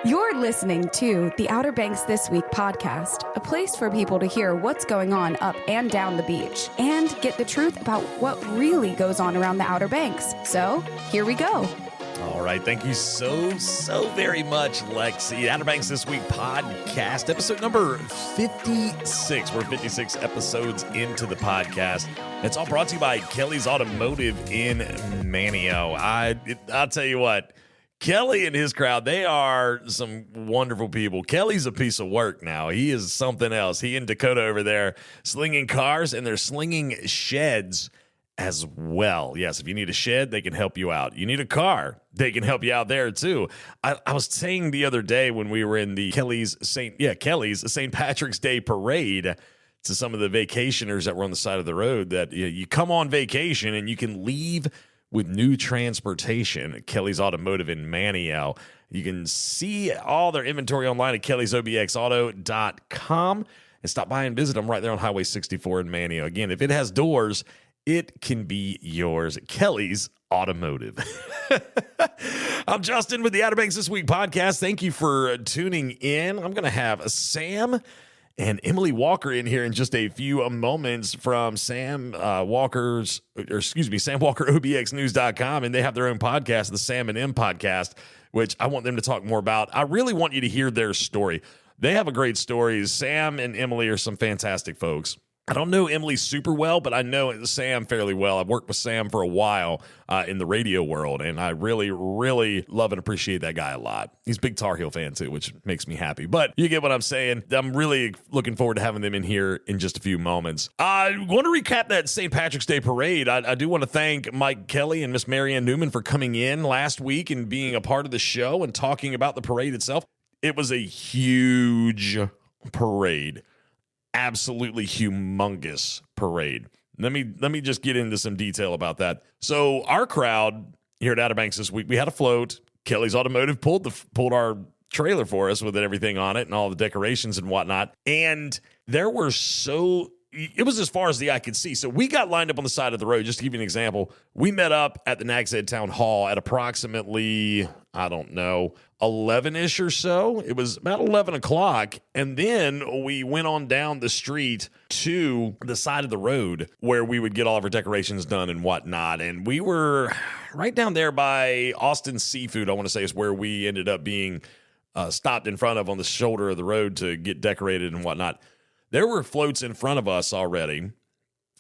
You're listening to the Outer Banks This Week podcast, a place for people to hear what's going on up and down the beach and get the truth about what really goes on around the Outer Banks. So, here we go. All right. Thank you so very much, Lexi. Outer Banks This Week podcast, episode number 56. We're 56 episodes into the podcast. It's all brought to you by Kelly's Automotive in Manteo. I'll tell you what, Kelly and his crowd, they are some wonderful people. Kelly's a piece of work now. He is something else. He and Dakota over there slinging cars, and they're slinging sheds as well. Yes, if you need a shed, they can help you out. You need a car, they can help you out there too. I was saying the other day when we were in the Kelly's St. Patrick's Day parade to some of the vacationers that were on the side of the road that you come on vacation and you can leave with new transportation at Kelly's Automotive in Manteo. You can see all their inventory online at kellysobxauto.com and stop by and visit them right there on Highway 64 in Manteo. Again, if it has doors, it can be yours. Kelly's Automotive. I'm Justin with the Outer Banks This Week podcast. Thank you for tuning in. I'm going to have Sam and Emily Walker in here in just a few moments from Sam Walker OBXnews.com, and they have their own podcast, the Sam and M podcast, which I want them to talk more about. I really want you to hear their story. They have a great story. Sam and Emily are some fantastic folks. I don't know Emily super well, but I know Sam fairly well. I've worked with Sam for a while in the radio world, and I really, really love and appreciate that guy a lot. He's a big Tar Heel fan, too, which makes me happy. But you get what I'm saying. I'm really looking forward to having them in here in just a few moments. I want to recap that St. Patrick's Day parade. I do want to thank Mike Kelly and Miss Marianne Newman for coming in last week and being a part of the show and talking about the parade itself. It was a huge parade. Absolutely humongous parade. Let me just get into some detail about that. So our crowd here at Outer Banks this week, we had a float. Kelly's Automotive pulled our trailer for us with everything on it and all the decorations and whatnot. And it was as far as the eye could see. So we got lined up on the side of the road. Just to give you an example, we met up at the Nags Head Town Hall at approximately, 11-ish or so. It was about 11 o'clock. And then we went on down the street to the side of the road where we would get all of our decorations done and whatnot. And we were right down there by Austin Seafood, I want to say, is where we ended up being stopped in front of on the shoulder of the road to get decorated and whatnot. There were floats in front of us already.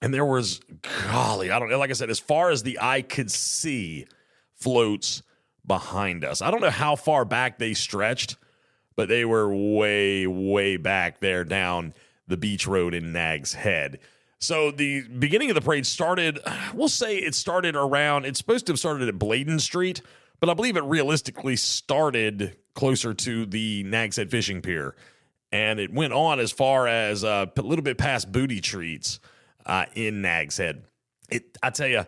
And there was, like I said, as far as the eye could see, floats behind us. I don't know how far back they stretched, but they were way, way back there down the beach road in Nags Head. So the beginning of the parade started, it's supposed to have started at Bladen Street, but I believe it realistically started closer to the Nags Head Fishing Pier. And it went on as far as a little bit past Booty Treats in Nags Head. I tell you,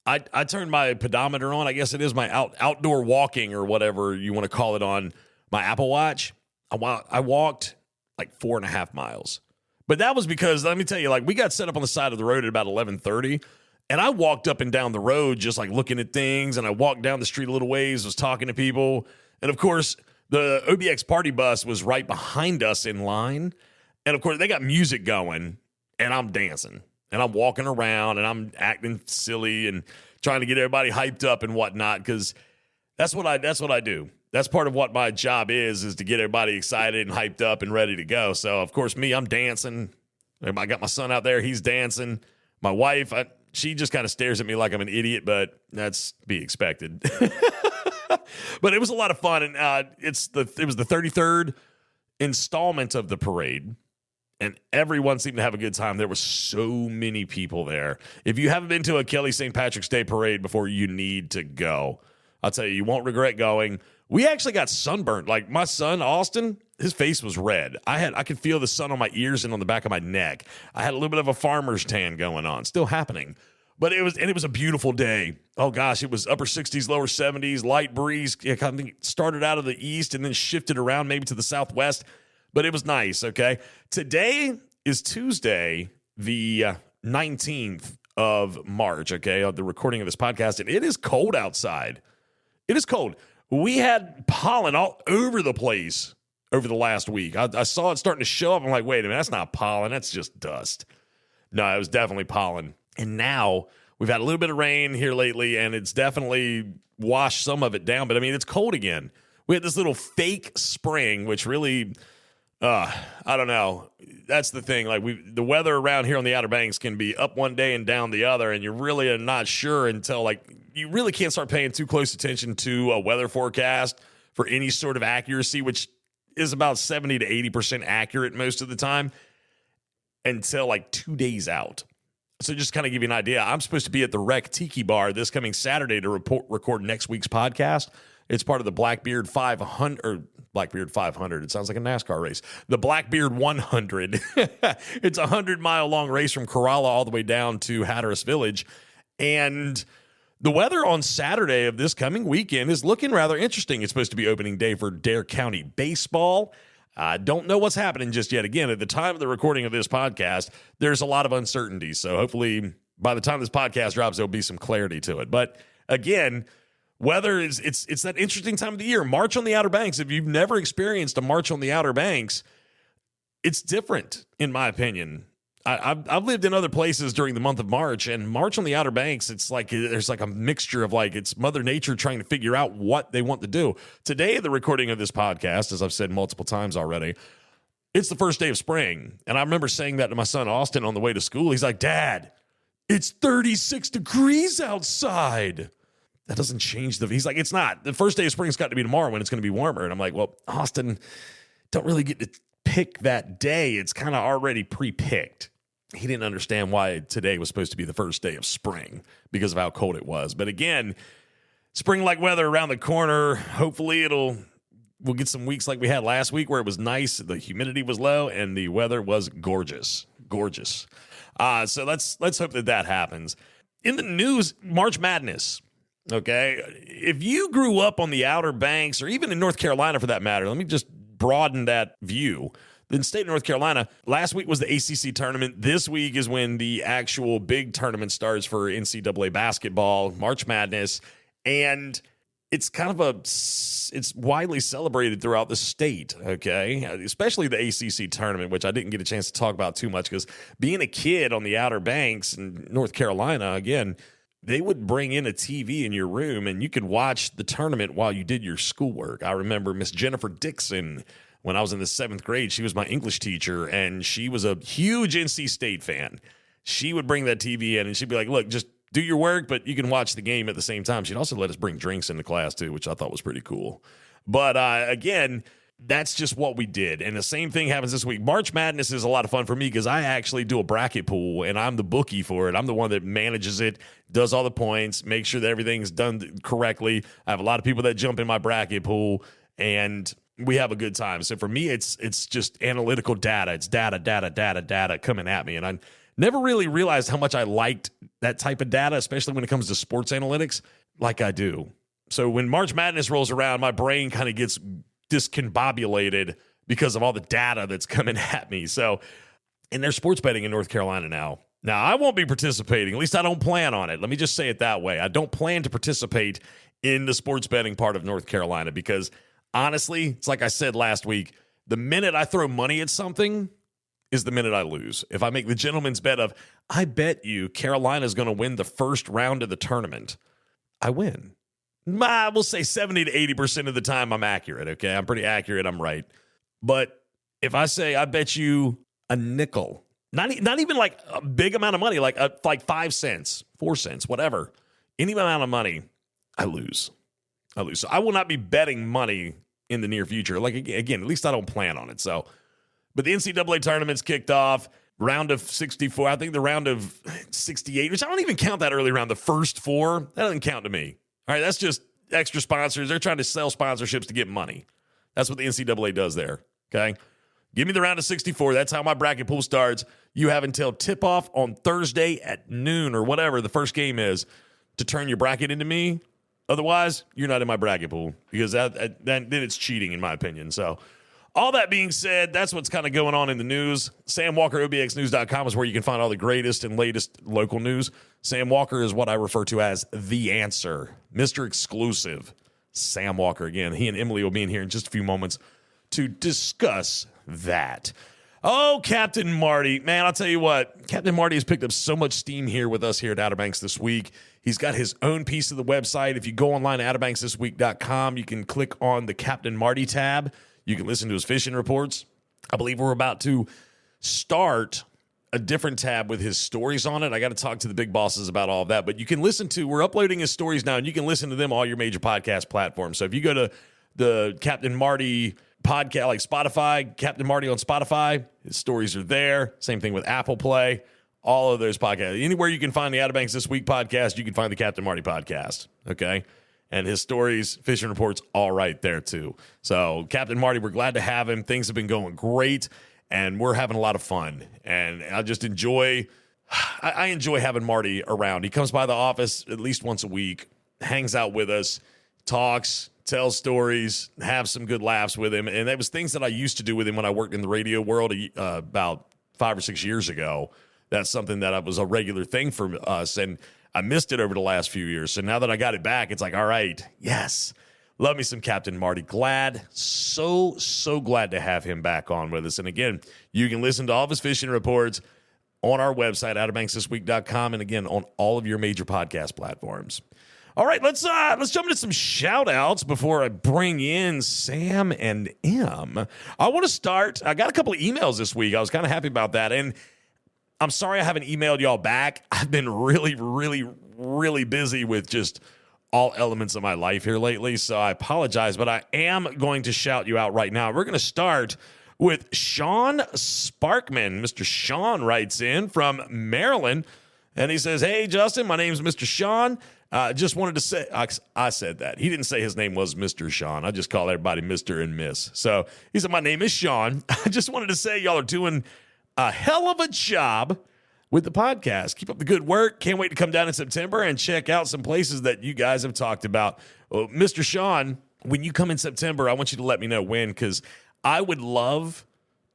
I turned my pedometer on. I guess it is my outdoor walking or whatever you want to call it on my Apple Watch. I walked like 4.5 miles. But that was because, let me tell you, like we got set up on the side of the road at about 11:30. And I walked up and down the road just like looking at things. And I walked down the street a little ways, was talking to people. And of course, the OBX party bus was right behind us in line. And of course, they got music going and I'm dancing. And I'm walking around and I'm acting silly and trying to get everybody hyped up and whatnot, because that's what I do. That's part of what my job is to get everybody excited and hyped up and ready to go. So, of course, I'm dancing. I got my son out there. He's dancing. My wife, she just kind of stares at me like I'm an idiot, but that's to be expected. But it was a lot of fun. And it was the 33rd installment of the parade. And everyone seemed to have a good time. There were so many people there. If you haven't been to a Kelly St. Patrick's Day parade before, you need to go. I'll tell you won't regret going. We actually got sunburned. Like my son, Austin, his face was red. I could feel the sun on my ears and on the back of my neck. I had a little bit of a farmer's tan going on, still happening. But it was a beautiful day. Oh gosh, it was upper 60s, lower 70s, light breeze. It kind of started out of the east and then shifted around maybe to the southwest. But it was nice, okay? Today is Tuesday, the 19th of March, okay, of the recording of this podcast, and it is cold outside. It is cold. we had pollen all over the place over the last week. I saw it starting to show up. I'm like, wait a minute, that's not pollen. That's just dust. No, it was definitely pollen. And now we've had a little bit of rain here lately, and it's definitely washed some of it down. But, I mean, it's cold again. We had this little fake spring, which really, I don't know. That's the thing. Like, the weather around here on the Outer Banks can be up one day and down the other, and you really are not sure until, like, you really can't start paying too close attention to a weather forecast for any sort of accuracy, which is about 70 to 80% accurate most of the time, until like 2 days out. So just kind of give you an idea, I'm supposed to be at the Rec Tiki Bar this coming Saturday to record next week's podcast. It's part of the Blackbeard 500, or Blackbeard 500. It sounds like a NASCAR race. The Blackbeard 100. It's a 100-mile long race from Corolla all the way down to Hatteras Village. And the weather on Saturday of this coming weekend is looking rather interesting. It's supposed to be opening day for Dare County baseball. I don't know what's happening just yet. Again, at the time of the recording of this podcast, there's a lot of uncertainty. So hopefully by the time this podcast drops, there'll be some clarity to it. But again, weather is it's that interesting time of the year. March on the Outer Banks. If you've never experienced a March on the Outer Banks, it's different, in my opinion. I've lived in other places during the month of March, and March on the Outer Banks, it's like there's like a mixture of like it's Mother Nature trying to figure out what they want to do. Today, the recording of this podcast, as I've said multiple times already, it's the first day of spring. And I remember saying that to my son Austin on the way to school. He's like, Dad, it's 36 degrees outside. That doesn't change he's like, it's not. The first day of spring's got to be tomorrow when it's going to be warmer. And I'm like, well, Austin, don't really get to pick that day. It's kind of already pre-picked. He didn't understand why today was supposed to be the first day of spring because of how cold it was. But again, spring-like weather around the corner. Hopefully we'll get some weeks like we had last week where it was nice, the humidity was low, and the weather was gorgeous. Gorgeous. So let's hope that happens. In the news, March Madness. Okay, if you grew up on the Outer Banks or even in North Carolina for that matter, let me just broaden that view. In the state of North Carolina, last week was the ACC tournament. This week is when the actual big tournament starts for NCAA basketball, March Madness, and it's kind of it's widely celebrated throughout the state, okay? Especially the ACC tournament, which I didn't get a chance to talk about too much because being a kid on the Outer Banks in North Carolina, again, they would bring in a TV in your room and you could watch the tournament while you did your schoolwork. I remember Miss Jennifer Dixon, when I was in the 7th grade, she was my English teacher, and she was a huge NC State fan. She would bring that TV in, and she'd be like, look, just do your work, but you can watch the game at the same time. She'd also let us bring drinks into class, too, which I thought was pretty cool. But, again, that's just what we did. And the same thing happens this week. March Madness is a lot of fun for me because I actually do a bracket pool, and I'm the bookie for it. I'm the one that manages it, does all the points, makes sure that everything's done correctly. I have a lot of people that jump in my bracket pool, and we have a good time. So for me, it's just analytical data. It's data coming at me. And I never really realized how much I liked that type of data, especially when it comes to sports analytics, like I do. So when March Madness rolls around, my brain kind of gets discombobulated because of all the data that's coming at me. So, and there's sports betting in North Carolina now. Now, I won't be participating. At least I don't plan on it. Let me just say it that way. I don't plan to participate in the sports betting part of North Carolina because honestly, it's like I said last week, the minute I throw money at something is the minute I lose. If I make the gentleman's bet of, I bet you Carolina's going to win the first round of the tournament, I win. We'll say 70 to 80% of the time I'm accurate, okay? I'm pretty accurate. I'm right. But if I say I bet you a nickel, not even like a big amount of money, like 5 cents, 4 cents, whatever, any amount of money, I lose. So I will not be betting money in the near future. Like, again, at least I don't plan on it. So, but the NCAA tournament's kicked off. Round of 64. I think the round of 68, which I don't even count that early round. The first 4, that doesn't count to me. All right, that's just extra sponsors. They're trying to sell sponsorships to get money. That's what the NCAA does there, okay? Give me the round of 64. That's how my bracket pool starts. You have until tip-off on Thursday at noon or whatever the first game is to turn your bracket into me. Otherwise, you're not in my bracket pool because then it's cheating, in my opinion. So all that being said, that's what's kind of going on in the news. Sam Walker, OBXnews.com is where you can find all the greatest and latest local news. Sam Walker is what I refer to as the answer, Mr. Exclusive. Sam Walker. Again, he and Emily will be in here in just a few moments to discuss that. Oh, Captain Marty. Man, I'll tell you what. Captain Marty has picked up so much steam here with us here at Outer Banks this week. He's got his own piece of the website. If you go online at outerbanksthisweek.com, you can click on the Captain Marty tab. You can listen to his fishing reports. I believe we're about to start a different tab with his stories on it. I got to talk to the big bosses about all of that. But you can listen to, we're uploading his stories now, and you can listen to them on all your major podcast platforms. So if you go to the Captain Marty podcast, like Spotify, Captain Marty on Spotify, his stories are there. Same thing with Apple Play, all of those podcasts. Anywhere you can find the Outer Banks This Week podcast, you can find the Captain Marty podcast, okay? And his stories, fishing reports, all right there too. So Captain Marty, we're glad to have him. Things have been going great, and we're having a lot of fun. And I just enjoy, I enjoy having Marty around. He comes by the office at least once a week, hangs out with us, talks, tells stories, have some good laughs with him. And that was things that I used to do with him when I worked in the radio world about 5 or 6 years ago. That's something that was a regular thing for us, and I missed it over the last few years. So now that I got it back, it's like, all right, yes, love me some Captain Marty. Glad, so glad to have him back on with us. And again, you can listen to all of his fishing reports on our website, outerbanksthisweek.com, and again, on all of your major podcast platforms. All right, let's jump into some shout-outs before I bring in Sam and Em. I want to start. I got a couple of emails this week. I was kind of happy about that, and I'm sorry I haven't emailed y'all back. I've been really busy with just all elements of my life here lately, so I apologize, but I am going to shout you out right now. We're going to start with Sean Sparkman. Mr. Sean writes in from Maryland, and he says, "Hey, Justin, my name's Mr. Sean. Just wanted to say," I said that. He didn't say his name was Mr. Sean. I just call everybody Mr. and Miss. So he said, "My name is Sean. I just wanted to say y'all are doing a hell of a job with the podcast. Keep up the good work. Can't wait to come down in September and check out some places that you guys have talked about." Well, Mr. Sean, when you come in September, I want you to let me know when, because I would love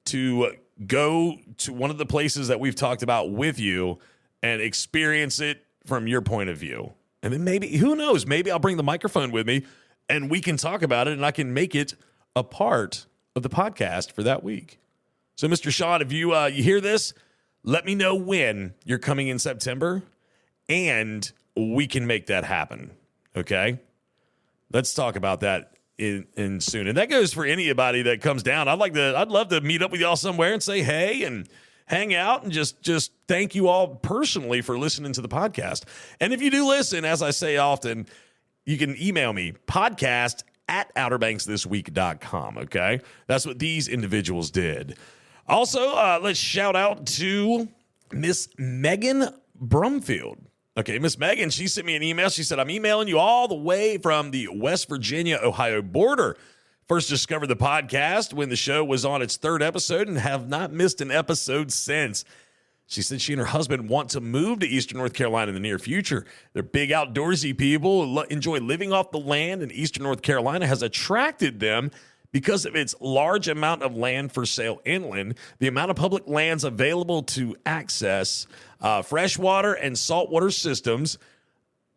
to go to one of the places that we've talked about with you and experience it from your point of view. And then maybe, who knows, maybe I'll bring the microphone with me and we can talk about it and I can make it a part of the podcast for that week. So, Mr. Sean, if you hear this, let me know when you're coming in September and we can make that happen, okay? Let's talk about that in soon. And that goes for anybody that comes down. I'd love to meet up with y'all somewhere and say hey and hang out and just thank you all personally for listening to the podcast. And if you do listen, as I say often, you can email me, podcast@outerbanksthisweek.com, okay? That's what these individuals did. Also, let's shout out to Miss Megan Brumfield. Okay, Miss Megan, she sent me an email. She said, "I'm emailing you all the way from the West Virginia-Ohio border. First discovered the podcast when the show was on its 3rd episode and have not missed an episode since." She said she and her husband want to move to Eastern North Carolina in the near future. They're big outdoorsy people, enjoy living off the land, and Eastern North Carolina has attracted them because of its large amount of land for sale inland, the amount of public lands available to access, freshwater and saltwater systems,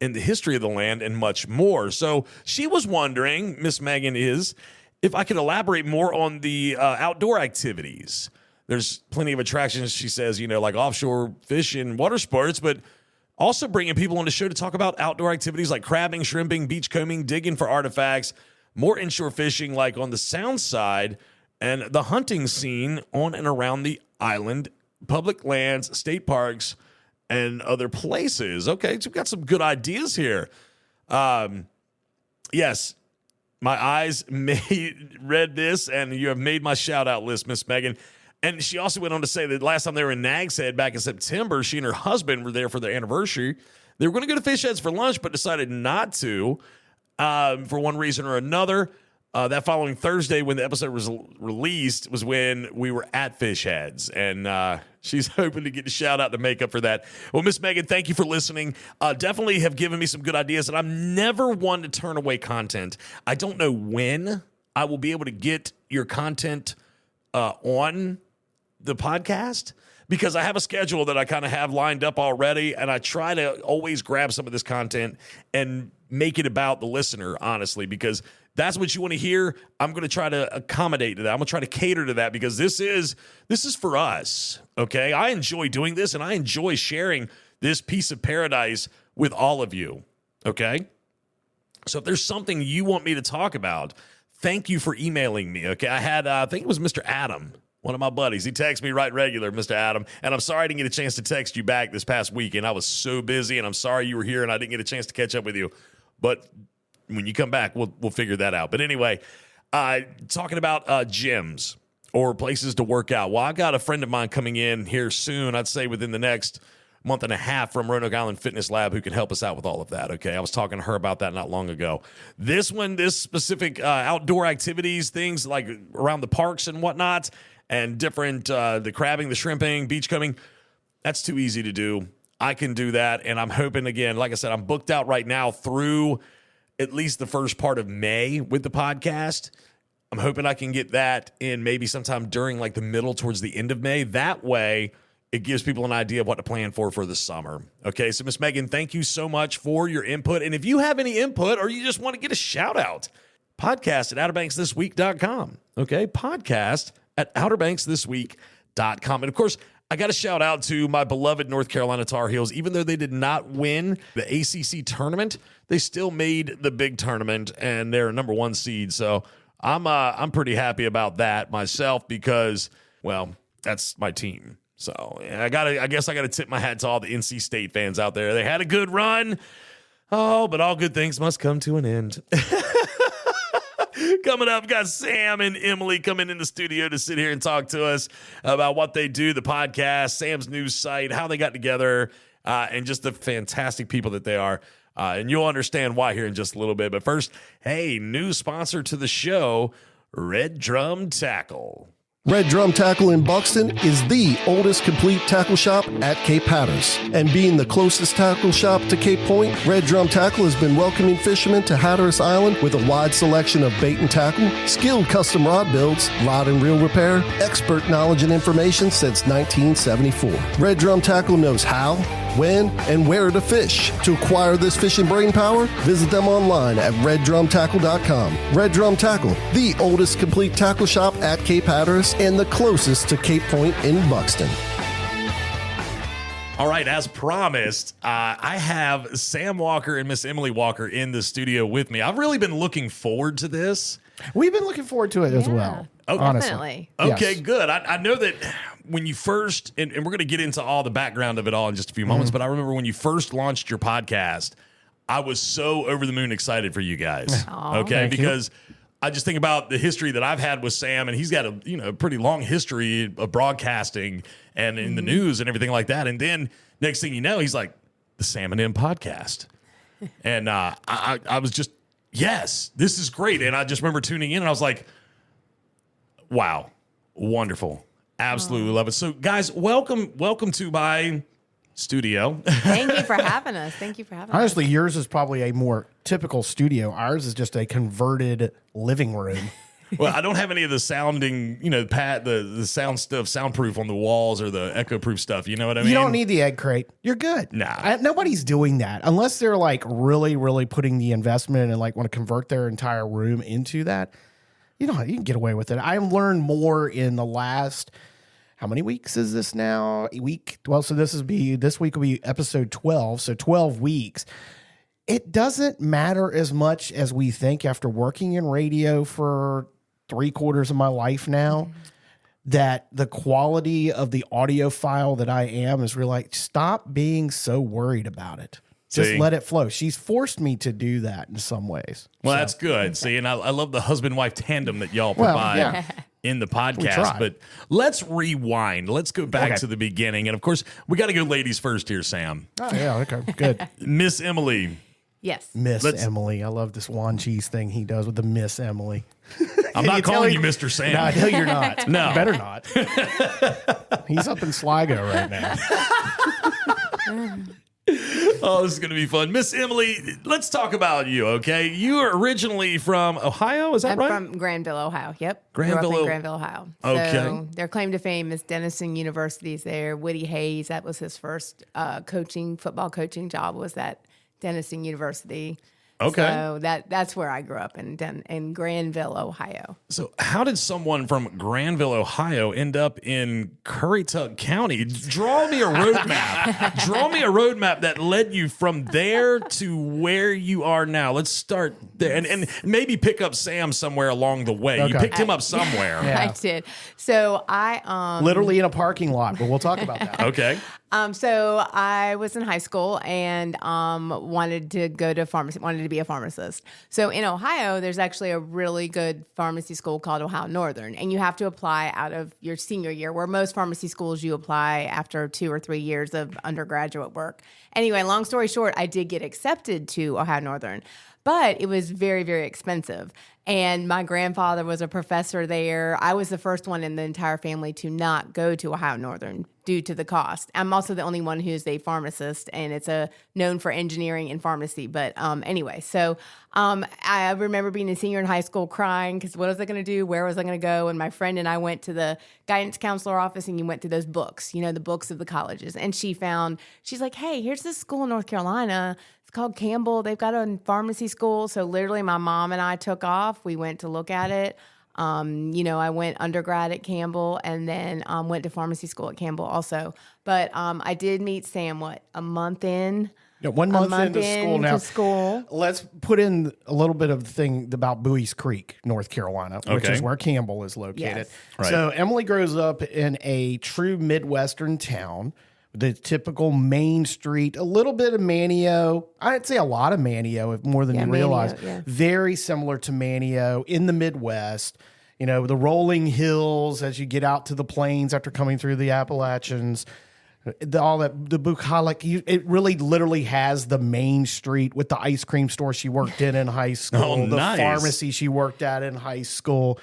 in the history of the land, and much more. So she was wondering, Miss Megan is, if I could elaborate more on the outdoor activities. There's plenty of attractions, she says, like offshore fishing, water sports, but also bringing people on the show to talk about outdoor activities like crabbing, shrimping, beachcombing, digging for artifacts, more inshore fishing like on the Sound side, and the hunting scene on and around the island, public lands, state parks, and other places. Okay, so we've got some good ideas here. Yes, my eyes read this, and you have made my shout-out list, Miss Megan. And she also went on to say that last time they were in Nags Head back in September, she and her husband were there for their anniversary. They were going to go to Fish Heads for lunch, but decided not to for one reason or another. That following Thursday when the episode was released was when we were at Fish Heads, and she's hoping to get a shout out to make up for that. Well, Miss Megan, thank you for listening. Definitely have given me some good ideas, and I'm never one to turn away content. I don't know when I will be able to get your content on the podcast, because I have a schedule that I kind of have lined up already, and I try to always grab some of this content and make it about the listener, honestly, because that's what you want to hear. I'm going to try to accommodate to that. I'm going to try to cater to that because this is for us, okay? I enjoy doing this, and I enjoy sharing this piece of paradise with all of you, okay? So if there's something you want me to talk about, thank you for emailing me, okay? I had, I think it was Mr. Adam, one of my buddies. He texts me right regular, Mr. Adam, and I'm sorry I didn't get a chance to text you back this past weekend. I was so busy, and I'm sorry you were here and I didn't get a chance to catch up with you. But when you come back, we'll figure that out. But anyway, talking about gyms or places to work out. Well, I've got a friend of mine coming in here soon, I'd say within the next month and a half, from Roanoke Island Fitness Lab, who can help us out with all of that, okay? I was talking to her about that not long ago. This specific outdoor activities, things like around the parks and whatnot, and different, the crabbing, the shrimping, beachcombing, that's too easy to do. I can do that, and I'm hoping, again, like I said, I'm booked out right now through at least the first part of May with the podcast. I'm hoping I can get that in maybe sometime during like the middle towards the end of May. That way, it gives people an idea of what to plan for the summer. Okay, so Miss Megan, thank you so much for your input. And if you have any input or you just want to get a shout out, podcast at outerbanksthisweek.com. Okay, podcast at outerbanksthisweek.com. And of course, I got to shout out to my beloved North Carolina Tar Heels. Even though they did not win the ACC tournament, they still made the big tournament, and they're a number 1 seed. So I'm pretty happy about that myself because, well, that's my team. So I guess I gotta tip my hat to all the NC State fans out there. They had a good run. Oh, but all good things must come to an end. Coming up, got Sam and Emily coming in the studio to sit here and talk to us about what they do, the podcast, Sam's news site, how they got together, and just the fantastic people that they are. And you'll understand why here in just a little bit. But first, hey, new sponsor to the show, Red Drum Tackle. Red Drum Tackle in Buxton is the oldest complete tackle shop at Cape Hatteras. And being the closest tackle shop to Cape Point, Red Drum Tackle has been welcoming fishermen to Hatteras Island with a wide selection of bait and tackle, skilled custom rod builds, rod and reel repair, expert knowledge and information since 1974. Red Drum Tackle knows how, when, and where to fish. To acquire this fishing brain power, visit them online at reddrumtackle.com. Red Drum Tackle, the oldest complete tackle shop at Cape Hatteras and the closest to Cape Point in Buxton. All right, as promised, I have Sam Walker and Miss Emily Walker in the studio with me. I've really been looking forward to this. We've been looking forward to it as well. Oh, honestly. Okay, Yes. good. I know that when you first, and we're going to get into all the background of it all in just a few moments, but I remember when you first launched your podcast, I was so over the moon excited for you guys. Okay, because I just think about the history that I've had with Sam, and he's got a pretty long history of broadcasting and in the news and everything like that. And then next thing you know, he's like, the Sam and M podcast. And I was just, yes, this is great. And I just remember tuning in and I was like, wow, wonderful. Absolutely love it. So guys, welcome to my studio. Thank you for having us. Thank you for having Honestly, yours is probably a more typical studio. Ours is just a converted living room. Well, I don't have any of the sounding, the sound stuff, soundproof on the walls or the echo proof stuff. You know what I mean? You don't need the egg crate. You're good. Nah. Nobody's doing that unless they're like really, really putting the investment and like want to convert their entire room into that. You know, you can get away with it. I've learned more in the last, how many weeks is this now? A week? Well, so this week will be episode 12. So 12 weeks. It doesn't matter as much as we think after working in radio for 3/4 of my life now, that the quality of the audio file that I am is really like, stop being so worried about it. Just See? let it flow. She's forced me to do that in some ways. Well, So, that's good. See, and I love the husband-wife tandem that y'all provide in the podcast. try. But let's rewind. Let's go back Okay. to the beginning. And, of course, we got to go ladies first here, Sam. oh, yeah, okay, good. Miss Emily. Yes. Miss Let's- Emily. I love this Juan Cheese thing he does with the Miss Emily. I'm not you tell calling him- you Mr. Sam. No, I know you're not. No. You better not. He's up in Sligo right now. Oh, this is going to be fun. Miss Emily, let's talk about you, okay? You are originally from Ohio, is that I'm right? from Granville, Ohio. Yep. Granville, Grew up in Granville, Ohio. Okay. So their claim to fame is Denison University's there. Woody Hayes, that was his first football coaching job, was at Denison University. Okay. So that's where I grew up in Granville, Ohio. So how did someone from Granville, Ohio end up in Currituck County? Draw me a roadmap. Draw me a roadmap that led you from there to where you are now. Let's start there. And maybe pick up Sam somewhere along the way. You Okay. picked him up somewhere. Yeah. I did. So I Literally in a parking lot, but we'll talk about that. Okay. So I was in high school and wanted to be a pharmacist. So in Ohio, there's actually a really good pharmacy school called Ohio Northern, and you have to apply out of your senior year, where most pharmacy schools you apply after 2 or 3 years of undergraduate work. Anyway, long story short, I did get accepted to Ohio Northern, but it was very, very expensive. And my grandfather was a professor there. I was the first one in the entire family to not go to Ohio Northern due to the cost. I'm also the only one who's a pharmacist, and it's known for engineering and pharmacy. But anyway, so I remember being a senior in high school crying because what was I going to do? Where was I going to go? And my friend and I went to the guidance counselor office, and you went through those books, the books of the colleges. And she's like, hey, here's this school in North Carolina. It's called Campbell. They've got a pharmacy school. So literally my mom and I took off. We went to look at it. I went undergrad at Campbell and then went to pharmacy school at Campbell also. But I did meet Sam, a month in? Yeah, 1 month into school now. School. Let's put in a little bit of the thing about Bowie's Creek, North Carolina, which Okay. is where Campbell is located. Yes. Right. So Emily grows up in a true Midwestern town. The typical Main Street, a little bit of Manio. I'd say a lot of Manio, more than you realize. Manio, yeah. Very similar to Manio in the Midwest. The rolling hills as you get out to the plains after coming through the Appalachians. The bucolic, it really literally has the Main Street with the ice cream store she worked in high school, Oh, the nice. pharmacy she worked at in high school,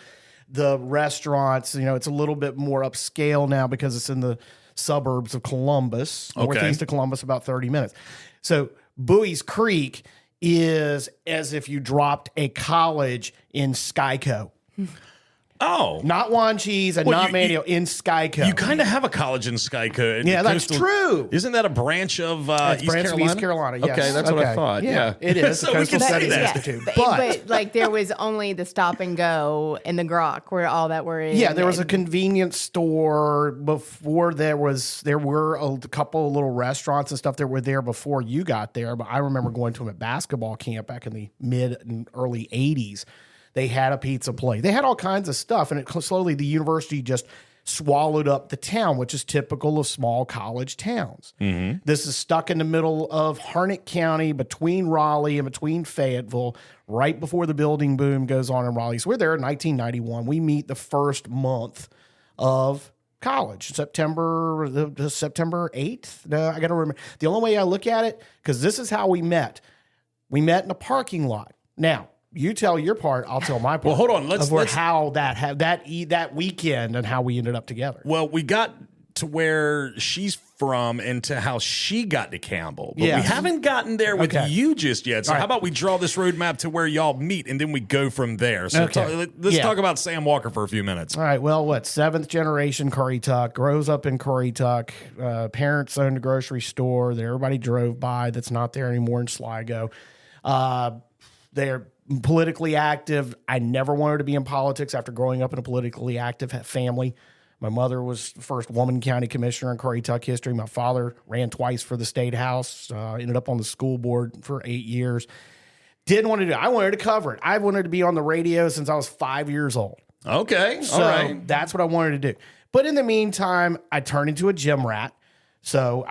the restaurants. It's a little bit more upscale now because it's in the suburbs of Columbus, Okay. northeast of Columbus, about 30 minutes. So Bowie's Creek is as if you dropped a college in Skyco. Oh. Not Juan Cheese and Well, not Manio, in Skyco. You kind of have a college in Skyco. Yeah, that's true. Isn't that a branch of It's East branch of Carolina? East Carolina, yes. Okay, that's what I thought. Yeah. It is. So the we Coastal can say Studies that. Institute. But there was only the stop and go in the Grok where all that were in. Yeah, there was a convenience store before there were a couple of little restaurants and stuff that were there before you got there. But I remember going to them at basketball camp back in the mid and early 80s. They had a pizza place. They had all kinds of stuff. And slowly the university just swallowed up the town, which is typical of small college towns. Mm-hmm. This is stuck in the middle of Harnett County, between Raleigh and between Fayetteville, right before the building boom goes on in Raleigh. So we're there in 1991. We meet the first month of college, September 8th. No, I got to remember. The only way I look at it, because this is how we met. We met in a parking lot. Now, you tell your part, I'll tell my part. Well, hold on. Let's how that weekend and how we ended up together. Well, we got to where she's from and to how she got to Campbell. But we Yes. haven't gotten there with Okay. you just yet. So All right. how about we draw this roadmap to where y'all meet and then we go from there. So Okay. let's Yeah. talk about Sam Walker for a few minutes. All right. Well, 7th generation Currituck, grows up in Currituck. Parents owned a grocery store that everybody drove by that's not there anymore in Sligo. They're politically active. I never wanted to be in politics after growing up in a politically active family. My mother was the first woman county commissioner in Currituck history. My father ran twice for the state house, ended up on the school board for 8 years. Didn't want to do it. I wanted to cover it. I wanted to be on the radio since I was 5 years old. Okay. So All right. that's what I wanted to do. But in the meantime, I turned into a gym rat. So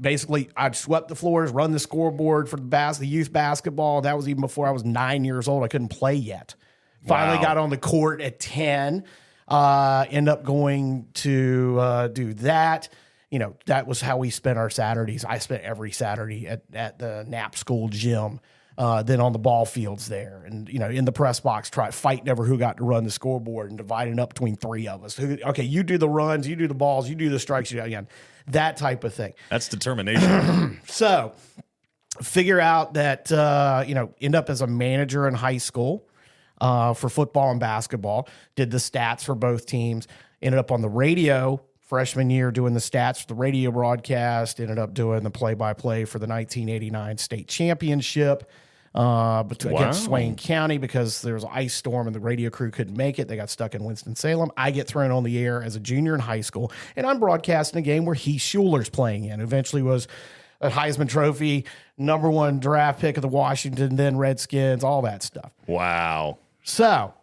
basically I'd swept the floors, run the scoreboard for the youth basketball. That was even before I was 9 years old. I couldn't play yet. Finally Wow. got on the court at 10. End up going to do that. That was how we spent our Saturdays. I spent every Saturday at the Knapp School gym. than on the ball fields there. And, in the press box, fighting over who got to run the scoreboard and dividing up between three of us. Okay, you do the runs, you do the balls, you do the strikes, again, that type of thing. That's determination. So figure out that, end up as a manager in high school for football and basketball, did the stats for both teams, ended up on the radio freshman year doing the stats for the radio broadcast, ended up doing the play-by-play for the 1989 state championship against Swain County because there was an ice storm and the radio crew couldn't make it. They got stuck in Winston-Salem. I get thrown on the air as a junior in high school, and I'm broadcasting a game where Heath Schuler's playing in. Eventually was a Heisman Trophy, #1 draft pick of the Washington, then Redskins, all that stuff. Wow. So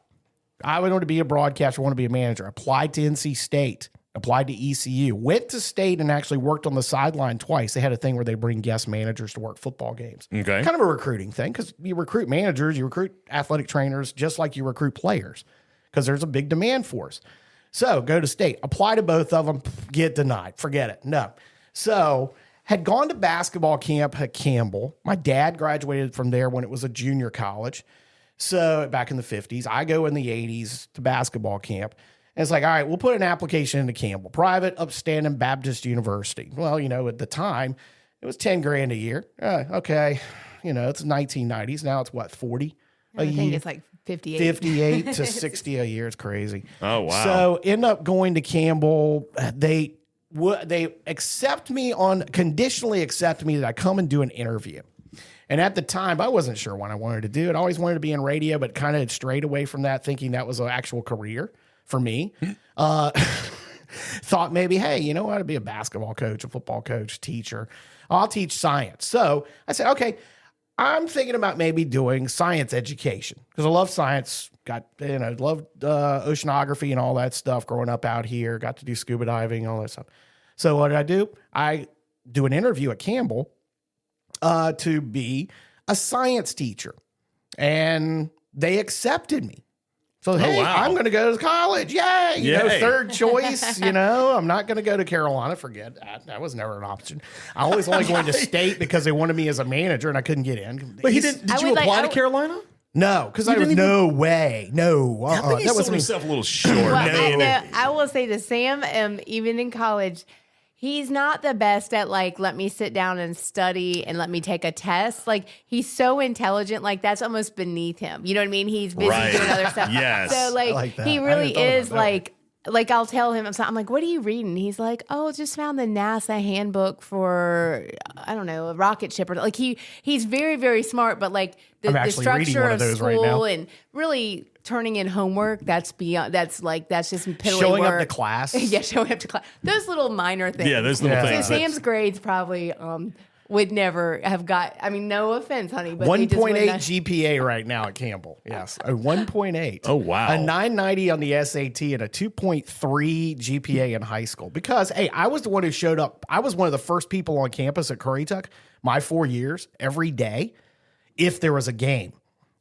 I wanted to be a broadcaster, want to be a manager. Applied to NC State, applied to ECU, went to State and actually worked on the sideline twice. They had a thing where they bring guest managers to work football games. Okay. Kind of a recruiting thing because you recruit managers, you recruit athletic trainers, just like you recruit players because there's a big demand for us. So go to State, apply to both of them, get denied. Forget it. No. So had gone to basketball camp at Campbell. My dad graduated from there when it was a junior college. So back in the 50s, I go in the 80s to basketball camp. And it's like, all right, we'll put an application into Campbell, private, upstanding Baptist University. Well, at the time, it was $10,000 a year. Okay. It's 1990s. Now it's what, 40 a year? I think it's like 58. 58 to 60 a year. It's crazy. Oh, wow. So end up going to Campbell. They conditionally accept me that I come and do an interview. And at the time, I wasn't sure what I wanted to do. I always wanted to be in radio, but kind of strayed away from that, thinking that was an actual career for me. Thought maybe, hey, I'd be a basketball coach, a football coach, teacher. I'll teach science. So I said, okay, I'm thinking about maybe doing science education because I love science. Loved oceanography and all that stuff growing up out here. Got to do scuba diving, all that stuff. So what did I do? I do an interview at Campbell to be a science teacher. And they accepted me. So, hey, wow. I'm going to go to college. Yay! Yay. Third choice, I'm not going to go to Carolina. Forget that. That was never an option. I always only going to State because they wanted me as a manager and I couldn't get in. But did you apply to Carolina? No, because I was no way. No. I think he that sold himself a little short. I will say to Sam, even in college, he's not the best at let me sit down and study and let me take a test. He's so intelligent, that's almost beneath him. You know what I mean? He's busy doing other stuff. Yes. So like that. he really is I'll tell him, I'm like, what are you reading? He's like, oh, just found the NASA handbook for, I don't know, a rocket ship. Or he's very, very smart, but the structure of school and really turning in homework, that's beyond, that's just piddly showing work. up to class. Yeah, showing up to class. Those little minor things. Yeah, those little things. So Sam's grades probably would never have got, no offense, honey, but 1.8 GPA right now at Campbell. Yes, a 1.8. Oh, wow. A 990 on the SAT and a 2.3 GPA in high school. Because, hey, I was the one who showed up. I was one of the first people on campus at Currituck, my 4 years, every day, if there was a game.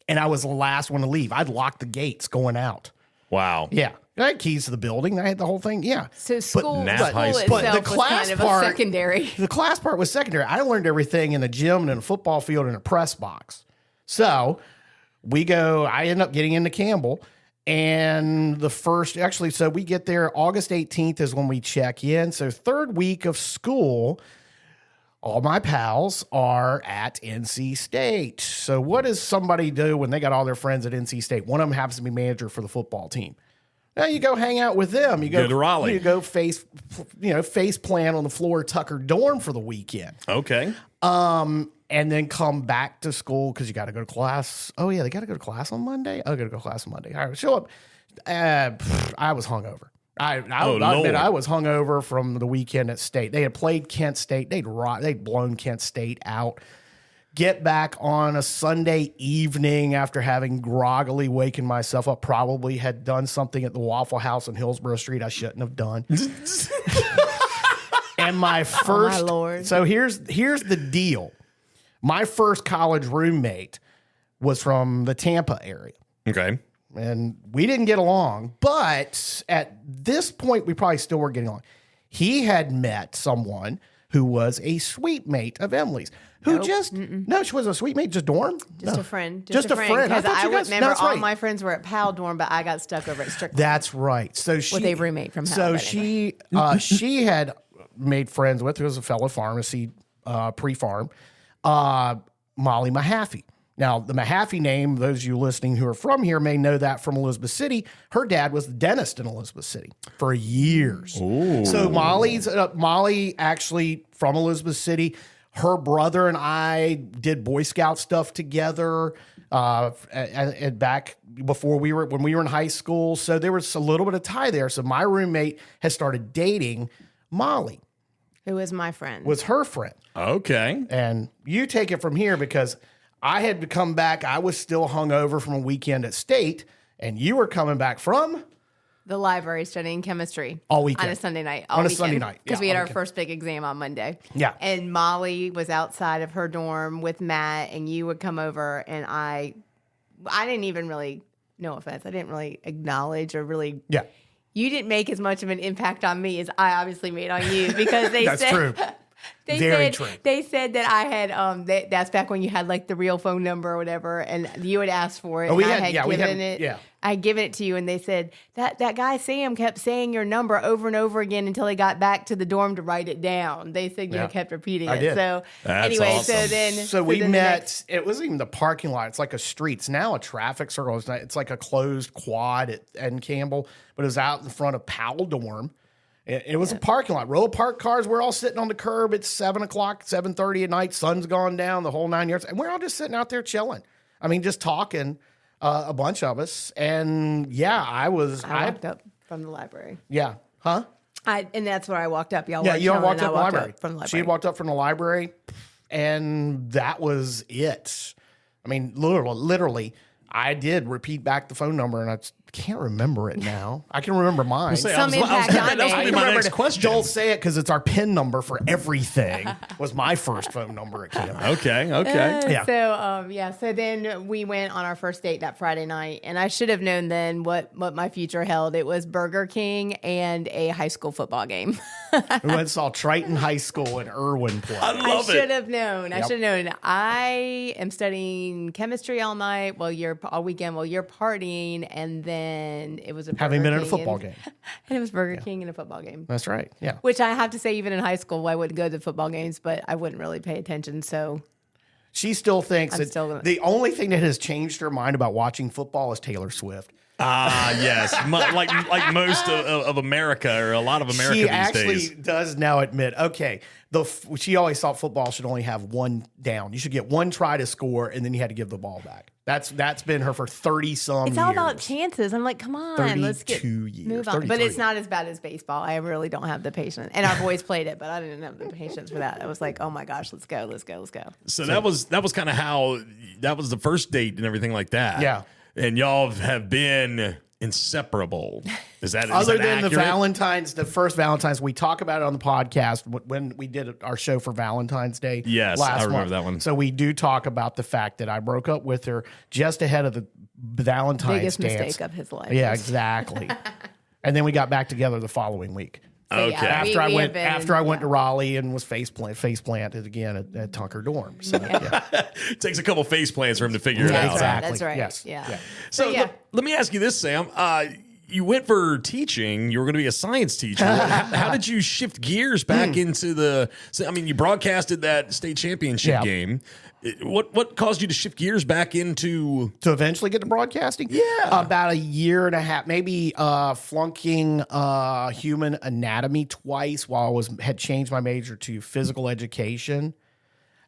And I was the last one to leave. I'd lock the gates going out. Wow. Yeah. I had keys to the building. I had the whole thing. Yeah. So school high school. itself But the was class kind of part- a secondary. The class part was secondary. I learned everything in the gym and in a football field and a press box. So I end up getting into Campbell. And so we get there August 18th is when we check in. So third week of school, all my pals are at NC State. So what does somebody do when they got all their friends at NC State? One of them happens to be manager for the football team. Now you go hang out with them. You go to Raleigh. You go face plant on the floor of Tucker dorm for the weekend. Okay. And then come back to school because you got to go to class. Oh yeah, they got to go to class on Monday. I got to go to class on Monday. All right, show up. I was hungover. I admit I was hungover from the weekend at State. They had played Kent State. They'd blown Kent State out. Get back on a Sunday evening after having groggily waken myself up. Probably had done something at the Waffle House on Hillsborough Street I shouldn't have done. And my first, my Lord. So here's the deal. My first college roommate was from the Tampa area. Okay. And we didn't get along, but at this point, we probably still were getting along. He had met someone who was a suite mate of Emily's. Who Nope. just no? She wasn't a suite mate. Just dorm. Just No. a friend. Just a friend. I Because thought I you would guys- remember that's all right. my friends were at Pal dorm, but I got stuck over at Strickland. That's right. So she With a roommate from Howell, So but she had made friends with, who was a fellow pharmacy pre-farm, Molly Mahaffey. Now, the Mahaffey name, those of you listening who are from here may know that from Elizabeth City. Her dad was the dentist in Elizabeth City for years. So Molly actually from Elizabeth City. Her brother and I did Boy Scout stuff together and back before when we were in high school. So there was a little bit of tie there. So my roommate has started dating Molly, Who was my friend? was her friend. Okay. And you take it from here because I had to come back. I was still hungover from a weekend at State, and you were coming back from the library studying chemistry all weekend. on a Sunday night. On a Sunday night, Because yeah, we had all our weekend. first big exam on Monday. Yeah. And Molly was outside of her dorm with Matt, and you would come over, and I didn't even really, no offense, I didn't really acknowledge or really. Yeah. You didn't make as much of an impact on me as I obviously made on you because they That's said. true. Very true. They said that I had that's back when you had like the real phone number or whatever, and you had asked for it. Oh, we and had- I had yeah, we given had- it. yeah. I had given it to you, and they said that guy Sam kept saying your number over and over again until he got back to the dorm to write it down. They said Yeah. kept repeating I it. did. So That's anyway, awesome. So we then the met. next- It wasn't even the parking lot. It's like a street. It's now a traffic circle. It's like a closed quad at Campbell, but it was out in front of Powell Dorm. It was a parking lot. Row of parked cars. We're all sitting on the curb. It's 7:00, 7:30 at night. Sun's gone down, the whole 9 yards. And we're all just sitting out there chilling. I mean, just talking, a bunch of us. And yeah, I walked up from the library. yeah. Huh? And that's where I walked up. Y'all Yeah, were you all chilling, walked and up I the walked library. up from the library. She had walked up from the library, and that was it. I mean, literally, I did repeat back the phone number, and I can't remember it now. I can remember mine. Say, Some impact on that was me. gonna be I my remember next it. question. Don't say it because it's our PIN number for everything. Was my first phone number at Campbell. Okay. Yeah. So then we went on our first date that Friday night, and I should have known then what my future held. It was Burger King and a high school football game. We went and saw Triton High School in Irwin play. I I love should it. have known. I should have known. I am studying chemistry all night while you're all weekend while you're partying, and then it was a Having Burger been in a King football and- game. and it was Burger King and a football game. That's right. Yeah. Which I have to say, even in high school, I wouldn't go to football games, but I wouldn't really pay attention. So She still thinks I'm that still gonna- the only thing that has changed her mind about watching football is Taylor Swift. Ah, yes. Like most of America or a lot of America She these actually days. does now admit, okay, she always thought football should only have one down. You should get one try to score, and then you had to give the ball back. That's been her for 30-some years. it's all about chances. I'm like, come on, let's get 32 years, move on. But 33. it's not as bad as baseball. I really don't have the patience. And our boys played it, but I didn't have the patience for that. I was like, oh my gosh, let's go. So that was kind of how that was the first date and everything like that. Yeah. And y'all have been inseparable. Is that Other that than accurate? the first Valentine's, we talk about it on the podcast when we did our show for Valentine's Day. Yes, last I remember month. that one. So we do talk about the fact that I broke up with her just ahead of the Valentine's Biggest dance. mistake of his life. Yeah, exactly. And then we got back together the following week. So, yeah, Okay. After we I have been- went to Raleigh and was face planted again at Tucker Dorm. So yeah. It takes a couple face plants for him to figure it Yeah, out. exactly. That's right. Yes. Yeah. Yeah. So yeah. let me ask you this, Sam. You went for teaching. You were going to be a science teacher. How did you shift gears back into the? So, I mean, you broadcasted that state championship Yeah. game. What caused you to shift gears back into? To eventually get to broadcasting? Yeah. About a year and a half, maybe flunking human anatomy twice while I had changed my major to physical education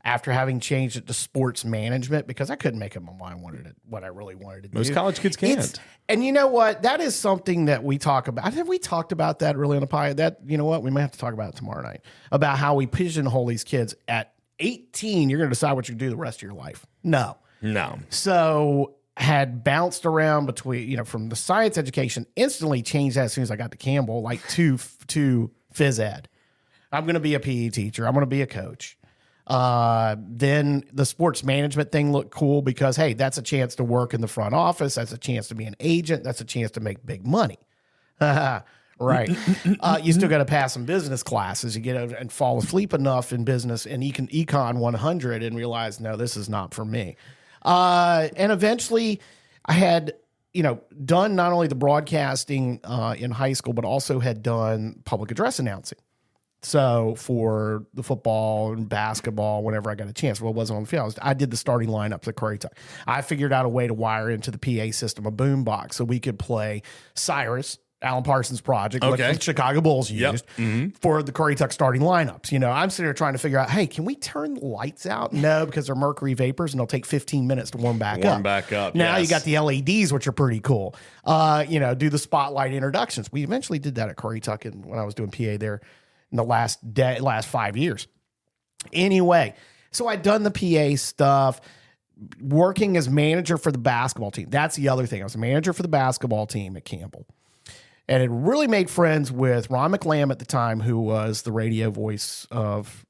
after having changed it to sports management because I couldn't make up my mind what I really wanted to do. Most college kids can't. And you know what? That is something that we talk about. Have we talked about that really on the pie? That, you know what? We might have to talk about it tomorrow night about how we pigeonhole these kids at 18. You're going to decide what you do the rest of your life. No. No. So had bounced around between, from the science education, instantly changed that as soon as I got to Campbell, like to phys ed. I'm going to be a PE teacher. I'm going to be a coach. Then the sports management thing looked cool because, hey, that's a chance to work in the front office. That's a chance to be an agent. That's a chance to make big money. Right. You still got to pass some business classes. You get and fall asleep enough in business and econ 100 and realize, no, this is not for me. And eventually I had, done not only the broadcasting in high school, but also had done public address announcing. So for the football and basketball, whenever I got a chance, well, it wasn't on the field. I did the starting lineups at Currituck. I figured out a way to wire into the PA system a boombox so we could play Cyrus, Alan Parsons' project, like the Chicago Bulls used for the Currituck starting lineups. I'm sitting there trying to figure out, hey, can we turn the lights out? No, because they're mercury vapors and it'll take 15 minutes to warm back up. Now you got the LEDs, which are pretty cool. Do the spotlight introductions. We eventually did that at Currituck when I was doing PA there in the last 5 years. Anyway, so I'd done the PA stuff, working as manager for the basketball team. That's the other thing. I was a manager for the basketball team at Campbell. And it really made friends with Ron McLam at the time, who was the radio voice of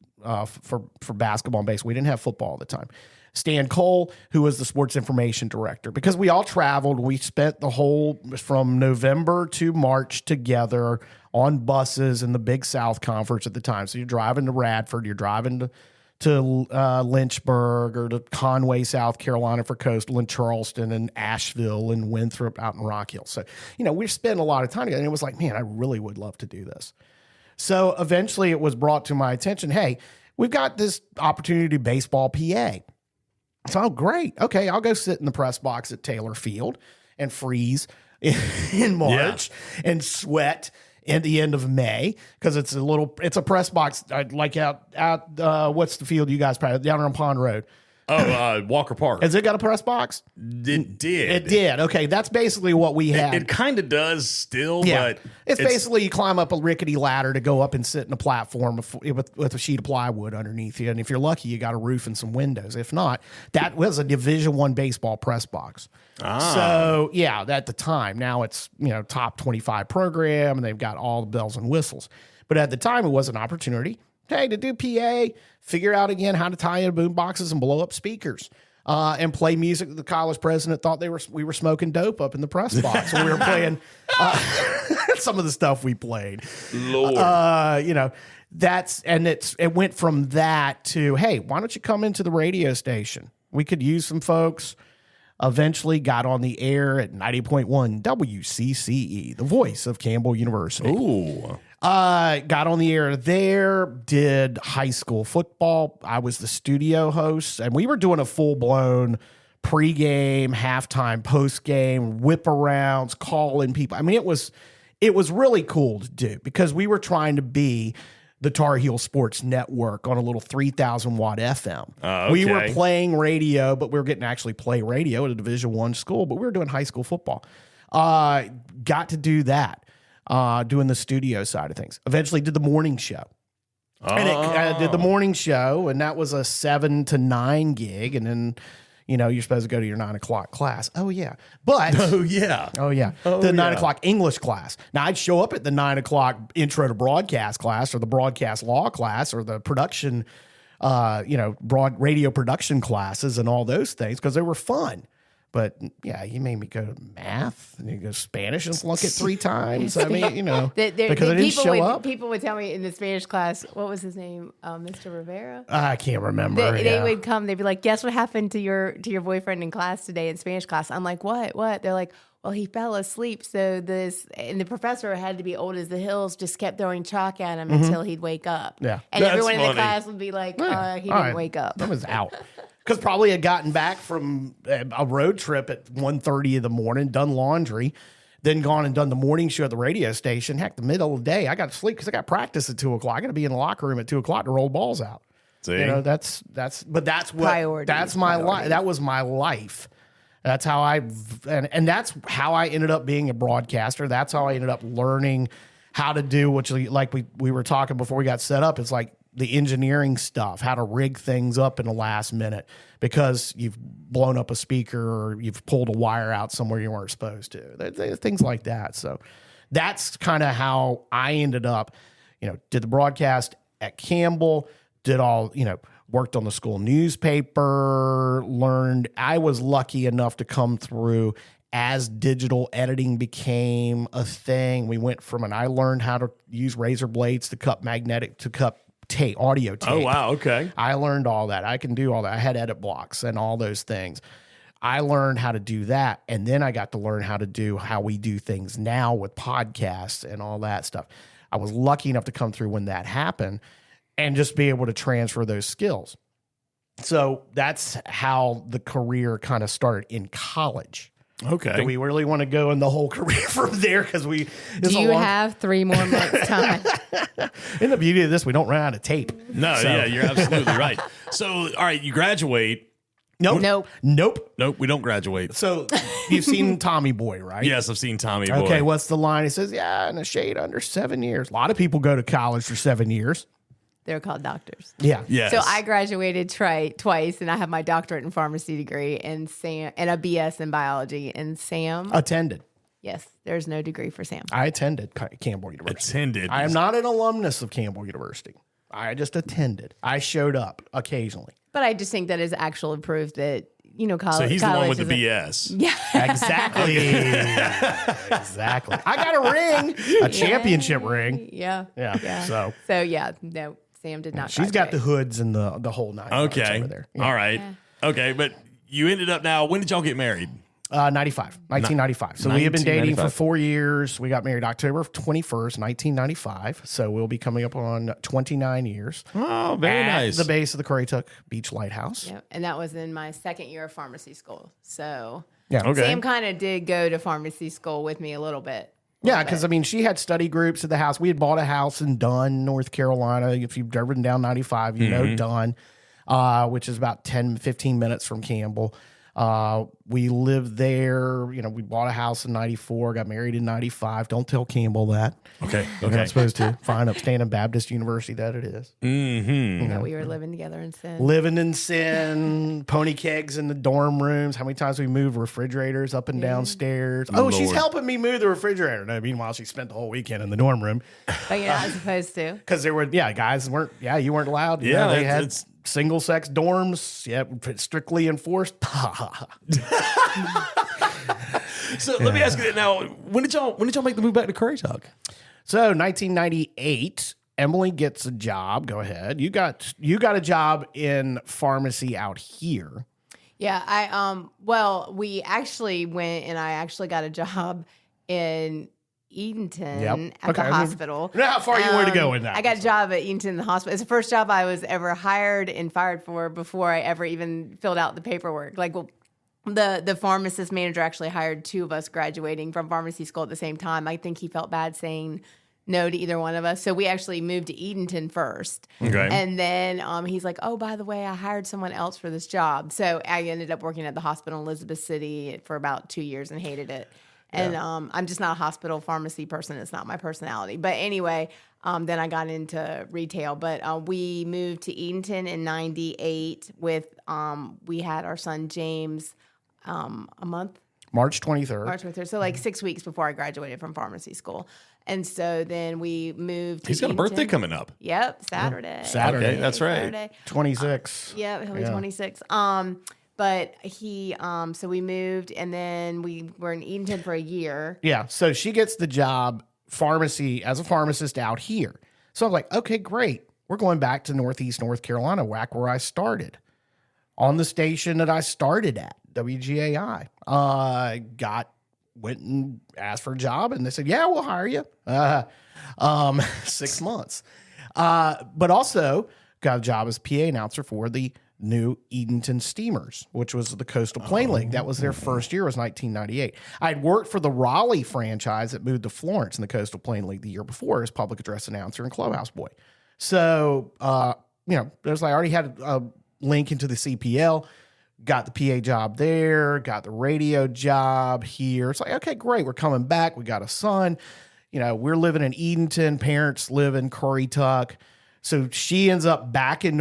for basketball and baseball. We didn't have football at the time. Stan Cole, who was the sports information director. Because we all traveled, we spent the whole from November to March together on buses in the Big South Conference at the time. So you're driving to Radford, you're driving to Lynchburg or to Conway, South Carolina for Coastal, and Charleston and Asheville and Winthrop out in Rock Hill. So, we spent a lot of time together, and it was like, man, I really would love to do this. So eventually it was brought to my attention, hey, we've got this opportunity to do baseball PA. So, great. Okay, I'll go sit in the press box at Taylor Field and freeze in March and sweat at the end of May, because it's a press box like out what's the field you guys play down on Pond Road? Walker Park. Has it got a press box? It did. It did. Okay, that's basically what we had. It kind of does still, yeah. but it's basically you climb up a rickety ladder to go up and sit in a platform with a sheet of plywood underneath you, and if you're lucky, you got a roof and some windows. If not, that was a Division I baseball press box. So yeah, at the time. Now it's top 25 program, and they've got all the bells and whistles. But at the time, it was an opportunity. Hey, to do PA, figure out again how to tie in boom boxes and blow up speakers, and play music that the college president thought we were smoking dope up in the press box. And we were playing some of the stuff we played. Lord, it went from that to, hey, why don't you come into the radio station? We could use some folks. Eventually got on the air at 90.1 WCCE, the voice of Campbell University. Ooh. Got on the air there, did high school football. I was the studio host, and we were doing a full-blown pregame, halftime, postgame, whip-arounds, calling people. I mean, it was really cool to do because we were trying to be the Tar Heel Sports Network on a little 3,000-watt FM. Okay. We were playing radio, but we were getting to actually play radio at a Division I school, but we were doing high school football. Got to do that. Doing the studio side of things. Eventually did the morning show. And I did the morning show, and that was a 7 to 9 gig. And then, you're supposed to go to your 9 o'clock class. Oh, yeah. But. Oh, yeah. The 9 o'clock English class. Now, I'd show up at the 9 o'clock intro to broadcast class or the broadcast law class or the production, radio production classes and all those things because they were fun. But yeah, you made me go to math and you go Spanish and flunk it 3 times. I mean, because I didn't show up. People would tell me in the Spanish class, what was his name? Mr. Rivera? I can't remember. They would come, they'd be like, guess what happened to your boyfriend in class today in Spanish class? I'm like, what? They're like, well, he fell asleep. So and the professor had to be old as the hills, just kept throwing chalk at him until he'd wake up. Yeah. And everyone in the class would be like, he didn't wake up. That was out. Because probably had gotten back from a road trip at 1:30 in the morning, done laundry, then gone and done the morning show at the radio station. Heck, the middle of the day, I got to sleep because I got practice at 2 o'clock. I got to be in the locker room at 2 o'clock to roll balls out. See? That's Priorities. That's my life. That was my life. That's how and that's how I ended up being a broadcaster. That's how I ended up learning how to do what we were talking before we got set up. It's like the engineering stuff, how to rig things up in the last minute because you've blown up a speaker or you've pulled a wire out somewhere you weren't supposed to. Things like that. So that's kind of how I ended up, did the broadcast at Campbell, did all, worked on the school newspaper, learned. I was lucky enough to come through as digital editing became a thing, we went from, and I learned how to use razor blades to cut tape, audio tape. Oh, wow. Okay. I learned all that. I can do all that. I had edit blocks and all those things. I learned how to do that. And then I got to learn how we do things now with podcasts and all that stuff. I was lucky enough to come through when that happened and just be able to transfer those skills. So that's how the career kind of started in college. Okay. Do we really want to go in the whole career from there? Because do you have 3 more months time? In the beauty of this, we don't run out of tape. No, So- yeah, you're absolutely right. So, all right, you graduate. Nope. Nope, we don't graduate. So you've seen Tommy Boy, right? Yes, I've seen Tommy Boy. Okay, what's the line? He says, yeah, in a shade under 7 years. A lot of people go to college for 7 years. They're called doctors. Yeah. Yes. So I graduated twice, and I have my doctorate in pharmacy degree, and Sam, and a BS in biology. And Sam, Attended. yes, there's no degree for Sam. I attended Campbell University. Attended. I am not an alumnus of Campbell University. I just attended. I showed up occasionally. But I just think that is actual proof that college. So he's the one with the isn't- BS. Yeah, Exactly. Exactly. I got a ring, a championship ring. yeah, Yeah. So no, Sam did not. she's got the graduate. hoods and the whole nine. yards Okay. over there. Yeah. All right. Okay, but you ended up now, when did y'all get married? 1995. So we have been dating for 1995. 4 years. We got married October 21st, 1995. So we'll be coming up on 29 years. Oh, very at nice. the base of the Currituck Beach Lighthouse. Yeah, and that was in my second year of pharmacy school. So Yeah. Okay. Sam kind of did go to pharmacy school with me a little bit. Yeah, because I mean, she had study groups at the house. We had bought a house in Dunn, North Carolina. If you've driven down 95, you know Dunn, which is about 10, 15 minutes from Campbell. We lived there. We bought a house in 94, got married in 95. Don't tell Campbell that. Okay. You're not supposed to. Fine, upstanding Baptist University that it is. That we were living together in sin. Living in sin, pony kegs in the dorm rooms. How many times we moved refrigerators up and downstairs? Oh, she's Lord. helping me move the refrigerator. No, meanwhile, she spent the whole weekend in the dorm room But you're not supposed to. because there were, guys weren't, you weren't allowed. Yeah, they it's- had it's- single sex dorms. Yeah, strictly enforced. So let me ask you that now. When did y'all make the move back to Currituck? So 1998, Emily gets a job. Go ahead. You got a job in pharmacy out here. Yeah, we actually went and I actually got a job in Edenton Yep. at Okay. the hospital. I know how far you wanted to go in that. I got a job at Edenton the hospital. It's the first job I was ever hired and fired for before I ever even filled out the paperwork. The pharmacist manager actually hired 2 of us graduating from pharmacy school at the same time. I think he felt bad saying no to either one of us. So we actually moved to Edenton first. Okay. And then he's like, oh, by the way, I hired someone else for this job. So I ended up working at the hospital in Elizabeth City for about 2 years and hated it. And I'm just not a hospital pharmacy person. It's not my personality. But anyway, then I got into retail. But we moved to Edenton in 98 with, we had our son James a month. March 23rd. March 23rd. So like 6 weeks before I graduated from pharmacy school. And so then we moved to He's got a birthday Edenton. coming up. Yep, Saturday. Saturday. Okay, that's right. Saturday. 26. Yeah, he'll be Yeah. 26. But he, so we moved and then we were in Edenton for a year. Yeah. So she gets the job pharmacy as a pharmacist out here. So I'm like, okay, great. We're going back to Northeast North Carolina, where I started. On the station that I started at, WGAI. Went and asked for a job and they said, yeah, we'll hire you. 6 months. But also got a job as PA announcer for the new Edenton Steamers, which was the Coastal Plain League. That was their first year, was 1998. I had worked for the Raleigh franchise that moved to Florence in the Coastal Plain League the year before as public address announcer and clubhouse boy. So, there's I already had a link into the CPL, got the PA job there, got the radio job here. It's like, okay, great. We're coming back. We got a son. We're living in Edenton. Parents live in Currituck. So she ends up back in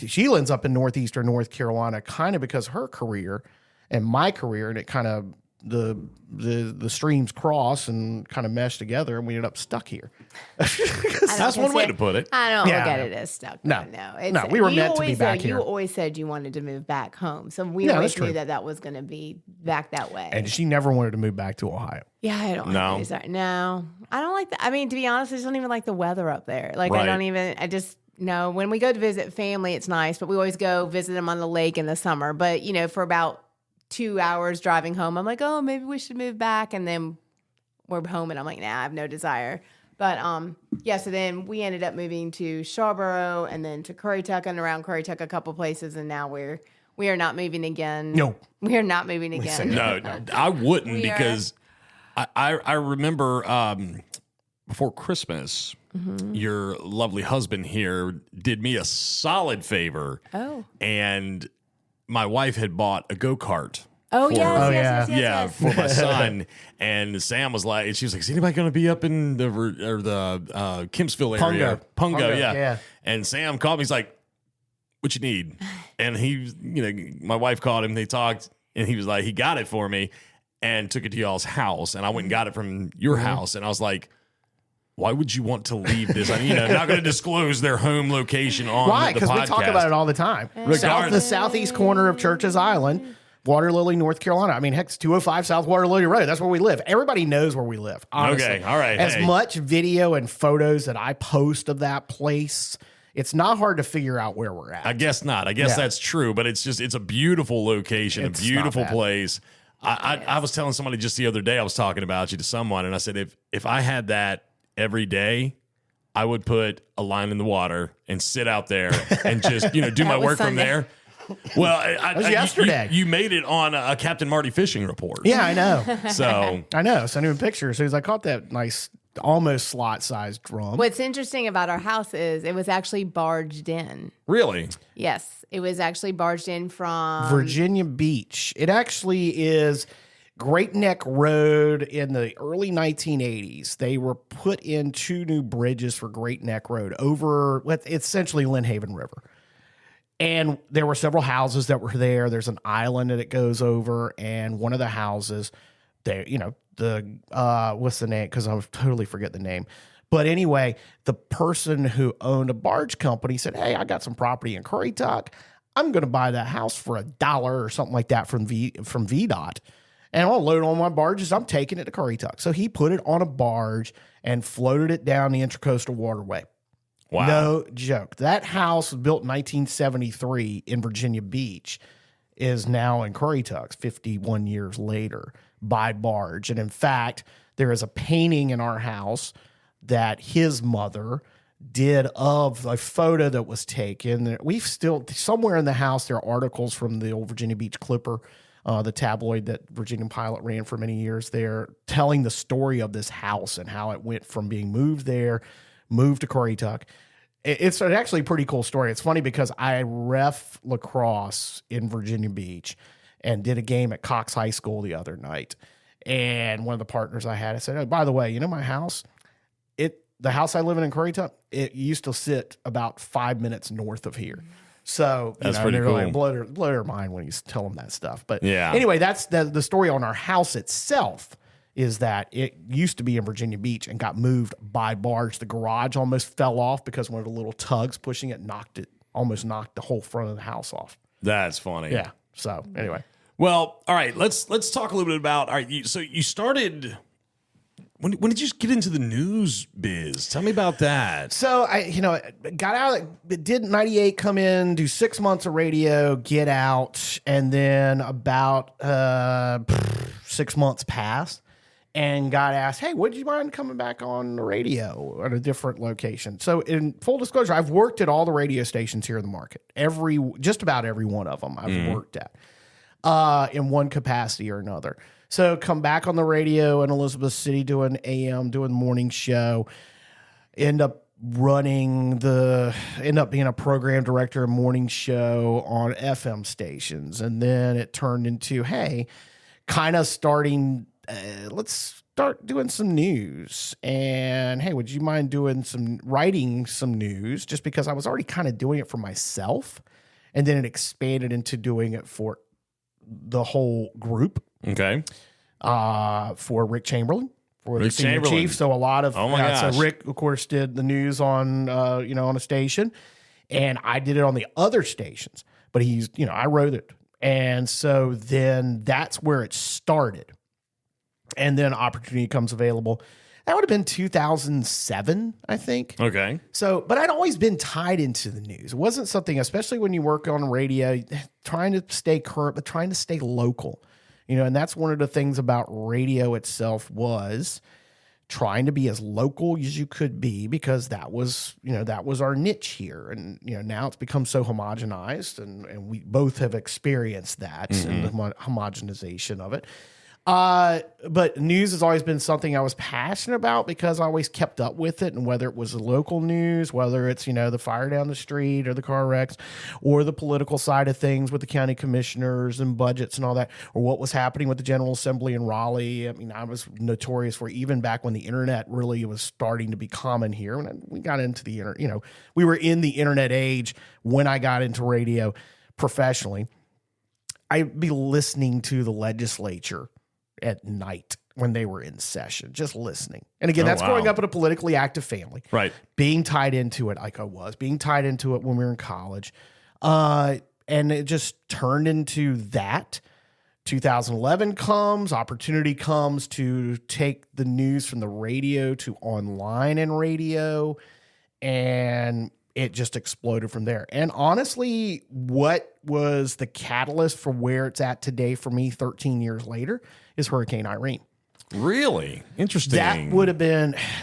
she ends up in northeastern North Carolina kind of because her career and my career, and it kind of the streams cross and kind of mesh together, and we ended up stuck here. That's one way to put it. I don't Yeah. look at it as stuck. No. no. No, we were you meant to be always back said, here. You always said you wanted to move back home, so we Yeah, always that's true. knew that was going to be back that way. And she never wanted to move back to Ohio. Yeah, I don't No. like these. No, I don't like that. I mean, to be honest, I just don't even like the weather up there. Like, Right. I just, no, when we go to visit family, it's nice, but we always go visit them on the lake in the summer. But, for about 2 hours driving home, I'm like, oh, maybe we should move back. And then we're home and I'm like, nah, I have no desire. But, yeah, so then we ended up moving to Scarborough and then to Currituck and around Currituck a couple places. And now we are not moving again. No. We are not moving again. No, I wouldn't We are. because I remember before Christmas, your lovely husband here did me a solid favor. Oh. And my wife had bought a go-kart. Oh, for- yes, Oh, yes, yeah. yes, Yeah, yes. for my son. And Sam was like, she was like, is anybody going to be up in the Kempsville area? Pungo, yeah. yeah. And Sam called me. He's like, what you need? And he, my wife called him. They talked, and he was like, he got it for me and took it to y'all's house. And I went and got it from your house. And I was like, why would you want to leave this? I'm not going to disclose their home location on Why? the Because podcast. we talk about it all the time. The southeast corner of Churches Island, Water Lily, North Carolina. I mean, heck, it's 205 South Water Lily Road. That's where we live. Everybody knows where we live. Honestly. Okay, all right, As hey. much video and photos that I post of that place, it's not hard to figure out where we're at. I guess not. I guess Yeah. that's true, but it's a beautiful location, It's a beautiful not bad. place. I was telling somebody just the other day, I was talking about you to someone, and I said, if I had that every day, I would put a line in the water and sit out there and just, do my was work from Sunday. there. Well, was yesterday. You made it on a Captain Marty fishing report. Yeah, I know. So I know. Send him a picture. As soon as I caught that nice, almost slot-sized drum. What's interesting about our house is it was actually barged in. really, Yes, it was actually barged in from Virginia Beach. It actually is Great Neck Road in the early 1980s. They were put in 2 new bridges for Great Neck Road over essentially Lynn Haven River. And there were several houses that were there. There's an island that it goes over, and one of the houses, there, what's the name? Because I totally forget the name. But anyway, the person who owned a barge company said, "Hey, I got some property in Currituck. I'm going to buy that house for $1 or something like that from VDOT, and I'll load on my barges. I'm taking it to Currituck." So he put it on a barge and floated it down the Intracoastal Waterway. wow. No joke. That house was built in 1973 in Virginia Beach, is now in Currituck 51 years later by barge. And in fact, there is a painting in our house that his mother did of a photo that was taken. We've still, somewhere in the house, there are articles from the old Virginia Beach Clipper, the tabloid that Virginia Pilot ran for many years there, telling the story of this house and how it went from being moved there, moved to Currituck. It's actually a pretty cool story. It's funny because I ref lacrosse in Virginia Beach and did a game at Cox High School the other night. And one of the partners I had, I said, "Oh, by the way, my house, the house I live in Currituck, it used to sit about 5 minutes north of here." So That's pretty they're cool. like, blow their mind when you tell them that stuff. But Yeah. anyway, that's the story on our house itself. Is that it used to be in Virginia Beach and got moved by barge. The garage almost fell off because one of the little tugs pushing it almost knocked the whole front of the house off. That's funny. Yeah. So anyway, Well, all right. Let's talk a little bit about. All right. So you started. When did you get into the news biz? Tell me about that. so I got out. Did 98 come in, do 6 months of radio, get out, and then about 6 months passed. And got asked, "Hey, would you mind coming back on the radio at a different location?" So, in full disclosure, I've worked at all the radio stations here in the market. Just about every one of them I've worked at in one capacity or another. So, come back on the radio in Elizabeth City doing AM, doing the morning show. End up being a program director of morning show on FM stations, and then it turned into, hey, kind of starting. Let's start doing some news. And hey, would you mind writing some news? Just because I was already kind of doing it for myself. And then it expanded into doing it for the whole group. Okay. for Rick Chamberlain, for the Rick senior Chamberlain. chief. So a lot of, Oh my gosh. so Rick, of course, did the news on, on a station, and I did it on the other stations, but I wrote it. And so then that's where it started. And then opportunity comes available. That would have been 2007, I think. Okay. So, but I'd always been tied into the news. It wasn't something, especially when you work on radio, trying to stay current, but trying to stay local. And that's one of the things about radio itself was trying to be as local as you could be, because that was our niche here. And, now it's become so homogenized, and we both have experienced that and the homogenization of it. But news has always been something I was passionate about, because I always kept up with it. And whether it was the local news, whether it's, the fire down the street or the car wrecks, or the political side of things with the county commissioners and budgets and all that, or what was happening with the General Assembly in Raleigh. I mean, I was notorious for, even back when the internet really was starting to be common here. When we got into the internet, we were in the internet age when I got into radio professionally. I'd be listening to the legislature at night when they were in session, just listening. And again, that's growing up in a politically active family, Right. Being tied into it like I was, being tied into it when we were in college. And it just turned into that. 2011 comes, opportunity comes to take the news from the radio to online and radio, and it just exploded from there. And honestly, what was the catalyst for where it's at today for me 13 years later is Hurricane Irene. Really? Interesting.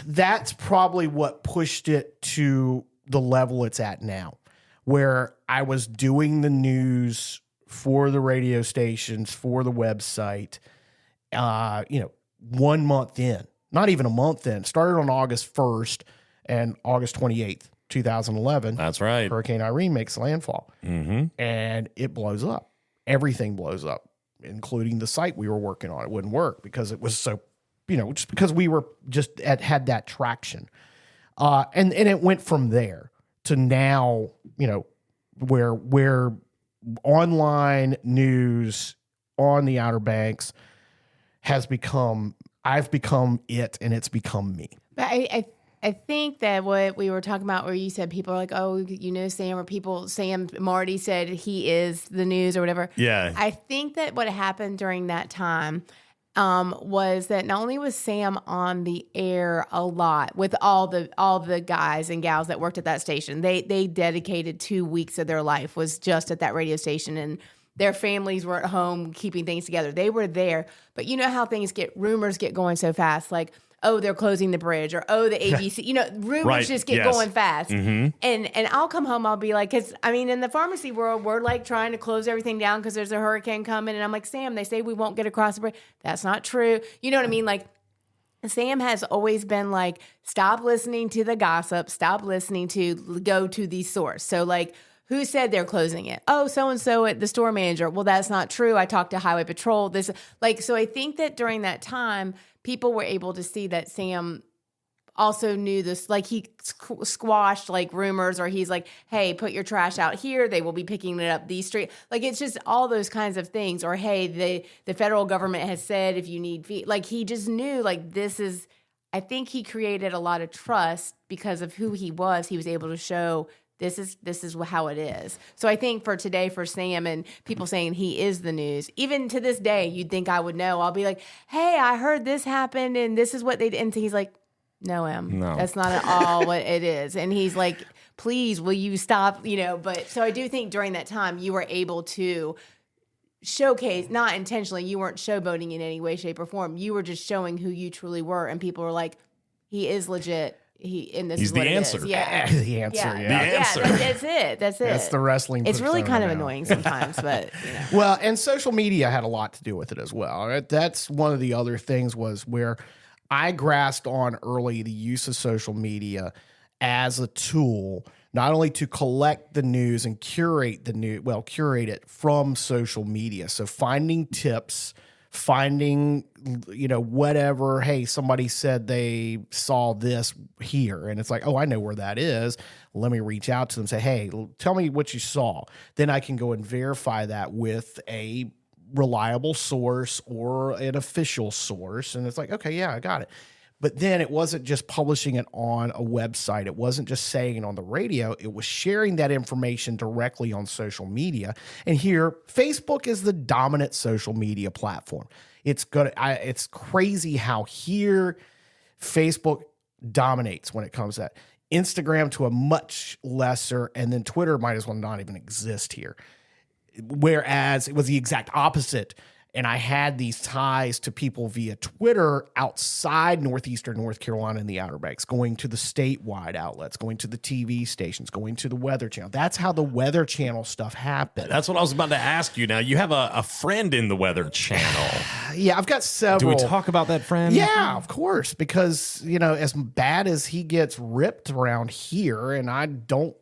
That's probably what pushed it to the level it's at now, where I was doing the news for the radio stations, for the website, 1 month in, not even a month in, started on August 1st and August 28th. 2011. That's right. Hurricane Irene makes landfall, and it blows up. Everything blows up, including the site we were working on. It wouldn't work because it was so, just because we were had that traction, and it went from there to now, where online news on the Outer Banks has become. I've become it, and it's become me. But I think that what we were talking about, where you said people are like, oh, Sam, or Sam Marty said he is the news or whatever. Yeah. I think that what happened during that time was that not only was Sam on the air a lot with all the guys and gals that worked at that station, they dedicated 2 weeks of their life was just at that radio station, and their families were at home keeping things together. They were there, but you know how rumors get going so fast, like, oh, they're closing the bridge, or oh, the ABC, rumors just get going fast. And I'll come home, I'll be like, because in the pharmacy world, we're like trying to close everything down because there's a hurricane coming. And I'm like, Sam, they say we won't get across the bridge. That's not true. You know what I mean? Like, Sam has always been like, stop listening to the gossip, stop listening to, go to the source. So like, who said they're closing it? Oh, so-and-so at the store manager. Well, that's not true. I talked to Highway Patrol. So I think that during that time, people were able to see that Sam also knew this, like he squashed like rumors, or he's like, hey, put your trash out here. They will be picking it up these streets. Like, it's just all those kinds of things. Or, hey, the federal government has said if you need feet, like he just knew like I think he created a lot of trust because of who he was. He was able to show this is how it is. So I think for today, for Sam and people saying he is the news, even to this day, you'd think I would know. I'll be like, hey, I heard this happened and this is what they did. And he's like, no, that's not at all what it is. And he's like, please, will you stop? But so I do think during that time you were able to showcase, not intentionally, you weren't showboating in any way, shape, or form. You were just showing who you truly were. And people were like, he is legit. He's the answer. Yeah. The answer. The answer. That's it. That's the wrestling. It's really kind of now. annoying sometimes, but Well, and social media had a lot to do with it as well. Right? That's one of the other things was where I grasped on early the use of social media as a tool, not only to collect the news and curate it from social media. So finding tips, finding, whatever, hey, somebody said they saw this here. And it's like, oh, I know where that is. Let me reach out to them, say, hey, tell me what you saw. Then I can go and verify that with a reliable source or an official source. And it's like, okay, yeah, I got it. But then it wasn't just publishing it on a website. It wasn't just saying it on the radio. It was sharing that information directly on social media. And here, Facebook is the dominant social media platform. It's crazy how here Facebook dominates when it comes to that. Instagram to a much lesser, and then Twitter might as well not even exist here. Whereas it was the exact opposite. And I had these ties to people via Twitter outside northeastern North Carolina and the Outer Banks, going to the statewide outlets, going to the TV stations, going to the Weather Channel. That's how the Weather Channel stuff happened. That's what I was about to ask you. Now, you have a friend in the Weather Channel. Yeah, I've got several. Do we talk about that friend? Yeah, of course, because, as bad as he gets ripped around here, and I don't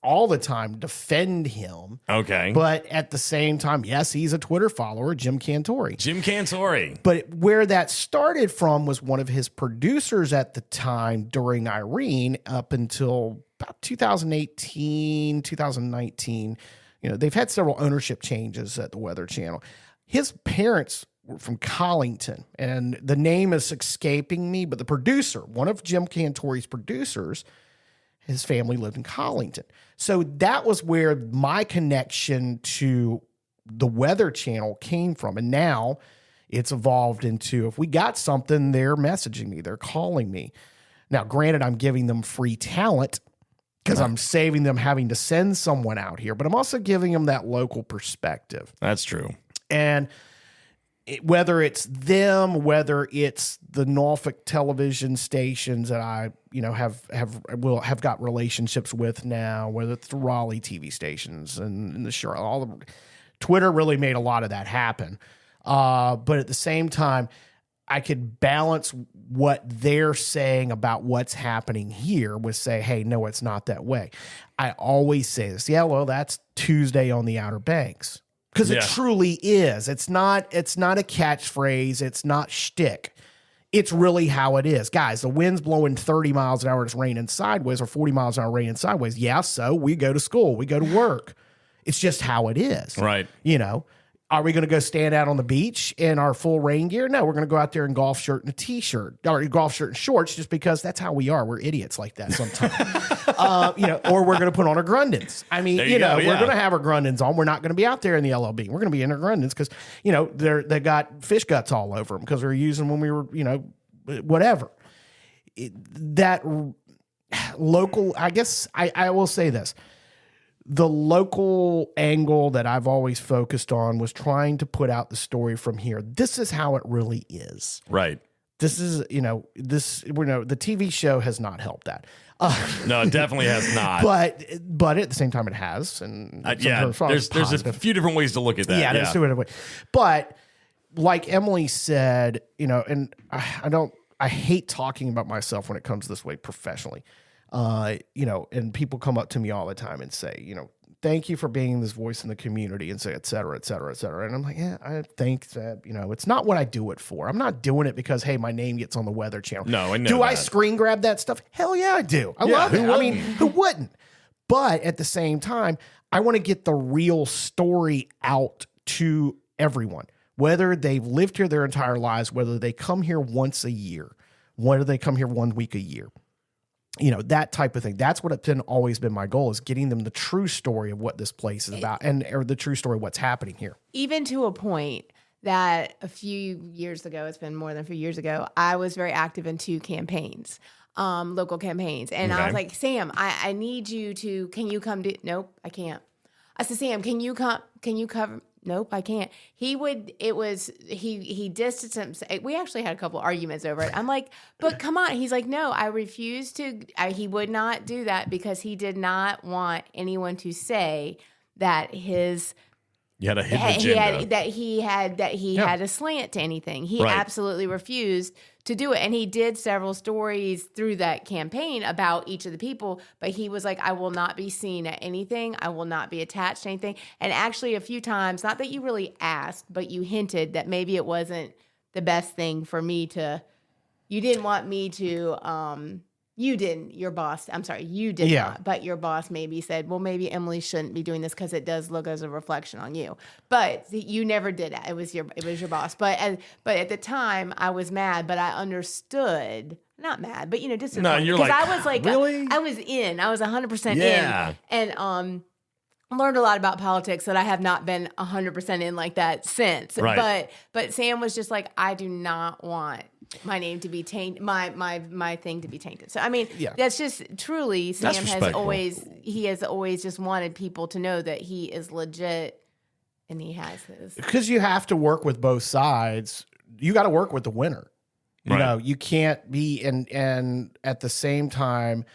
all the time defend him. Okay. But at the same time, yes, he's a Twitter follower, Jim Cantori. Jim Cantori. But where that started from was one of his producers at the time during Irene up until about 2018, 2019. They've had several ownership changes at the Weather Channel. His parents were from Collington, and the name is escaping me, but the producer, one of Jim Cantori's producers, his family lived in Collington. So that was where my connection to the Weather Channel came from. And now it's evolved into, if we got something, they're messaging me, they're calling me. Now, granted, I'm giving them free talent because I'm saving them having to send someone out here, but I'm also giving them that local perspective. That's true. And whether it's them, whether it's the Norfolk television stations that I, have got relationships with now, whether it's the Raleigh TV stations and the Charlotte, Twitter really made a lot of that happen. But at the same time, I could balance what they're saying about what's happening here with say, hey, no, it's not that way. I always say this. Yeah, well, that's Tuesday on the Outer Banks. Because it truly is. It's not a catchphrase. It's not shtick. It's really how it is. Guys, the wind's blowing 30 miles an hour. It's raining sideways, or 40 miles an hour raining sideways. Yeah, so we go to school. We go to work. It's just how it is. Right. Are we going to go stand out on the beach in our full rain gear? No, we're going to go out there in golf shirt and a t-shirt, or golf shirt and shorts, just because that's how we are. We're idiots like that sometimes. Or we're going to put on our Grundens. I mean, we're going to have our Grundens on. We're not going to be out there in the LLB. We're going to be in our Grundens because, they got fish guts all over them because they're using when we were, whatever. That local, I guess I will say this. The local angle that I've always focused on was trying to put out the story from here. This is how it really is. Right. This is, the TV show has not helped that. No, it definitely has not. But at the same time, it has. And there's a few different ways to look at that. Yeah, there's two different ways. But like Emily said, and I hate talking about myself when it comes this way professionally. And people come up to me all the time and say, thank you for being this voice in the community and say, et cetera, et cetera, et cetera. And I'm like, yeah, I think that, it's not what I do it for. I'm not doing it because, hey, my name gets on the Weather Channel. No, I know. Do I screen grab that stuff? Hell yeah, I do. I love it. I mean, who wouldn't? But at the same time, I want to get the real story out to everyone, whether they've lived here their entire lives, whether they come here once a year, whether they come here 1 week a year. That type of thing. That's what it's always been my goal, is getting them the true story of what this place is about or the true story of what's happening here. Even to a point that a few years ago, it's been more than a few years ago, I was very active in 2 campaigns, local campaigns. And I was like, Sam, I need you to, can you come to, nope, I can't. I said, Sam, can you cover? Nope, I can't. He distanced himself. We actually had a couple arguments over it. I'm like, but come on. He's like, no, I refuse to. He would not do that because he did not want anyone to say that his. You had a hidden agenda. He had a slant to anything. He absolutely refused to do it. And he did several stories through that campaign about each of the people, but he was like, I will not be seen at anything. I will not be attached to anything. And actually a few times, not that you really asked, but you hinted that maybe it wasn't the best thing for me to, you didn't want me to You didn't. Your boss. I'm sorry. You did not. But your boss maybe said, well, maybe Emily shouldn't be doing this because it does look as a reflection on you. But you never did it. It was your boss. But at the time, I was mad. But I understood. Not mad, but disappointed. No, you're like, I was like, really? I was in. I was 100% Yeah. in. And learned a lot about politics that I have not been 100% in like that since. Right. But Sam was just like, I do not want my name to be tainted, my thing to be tainted. So I mean, that's just truly Sam has always just wanted people to know that he is legit and he has his. Because you have to work with both sides. You got to work with the winner. You know, you can't be and at the same time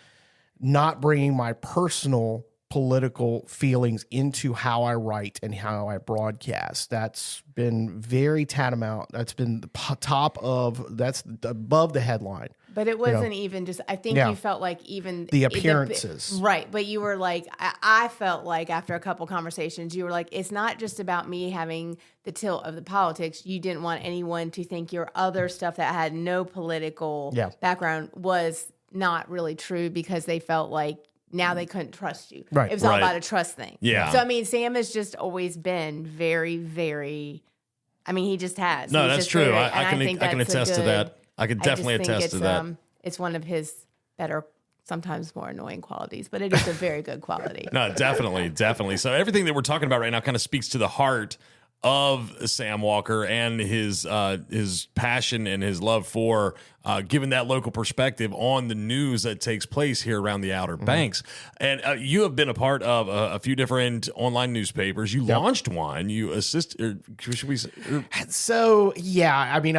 not bringing my personal political feelings into how I write and how I broadcast. That's been very tantamount. That's been that's above the headline. But it wasn't even just, I think you felt like even the appearances. Right. But you were like, I felt like after a couple conversations, you were like, it's not just about me having the tilt of the politics. You didn't want anyone to think your other stuff that had no political background was not really true because they felt like now they couldn't trust you. Right. It was all about a trust thing. Yeah. So, I mean, Sam has just always been very, very, I mean, he just has. No, He's that's just true. very- I can attest to that. I can definitely attest to that. It's one of his better, sometimes more annoying qualities, but it is a very good quality. No, definitely. So everything that we're talking about right now kind of speaks to the heart of Sam Walker and his passion and his love for giving that local perspective on the news that takes place here around the Outer Banks. And you have been a part of a few different online newspapers. You launched one. You should we say? So, yeah, I mean,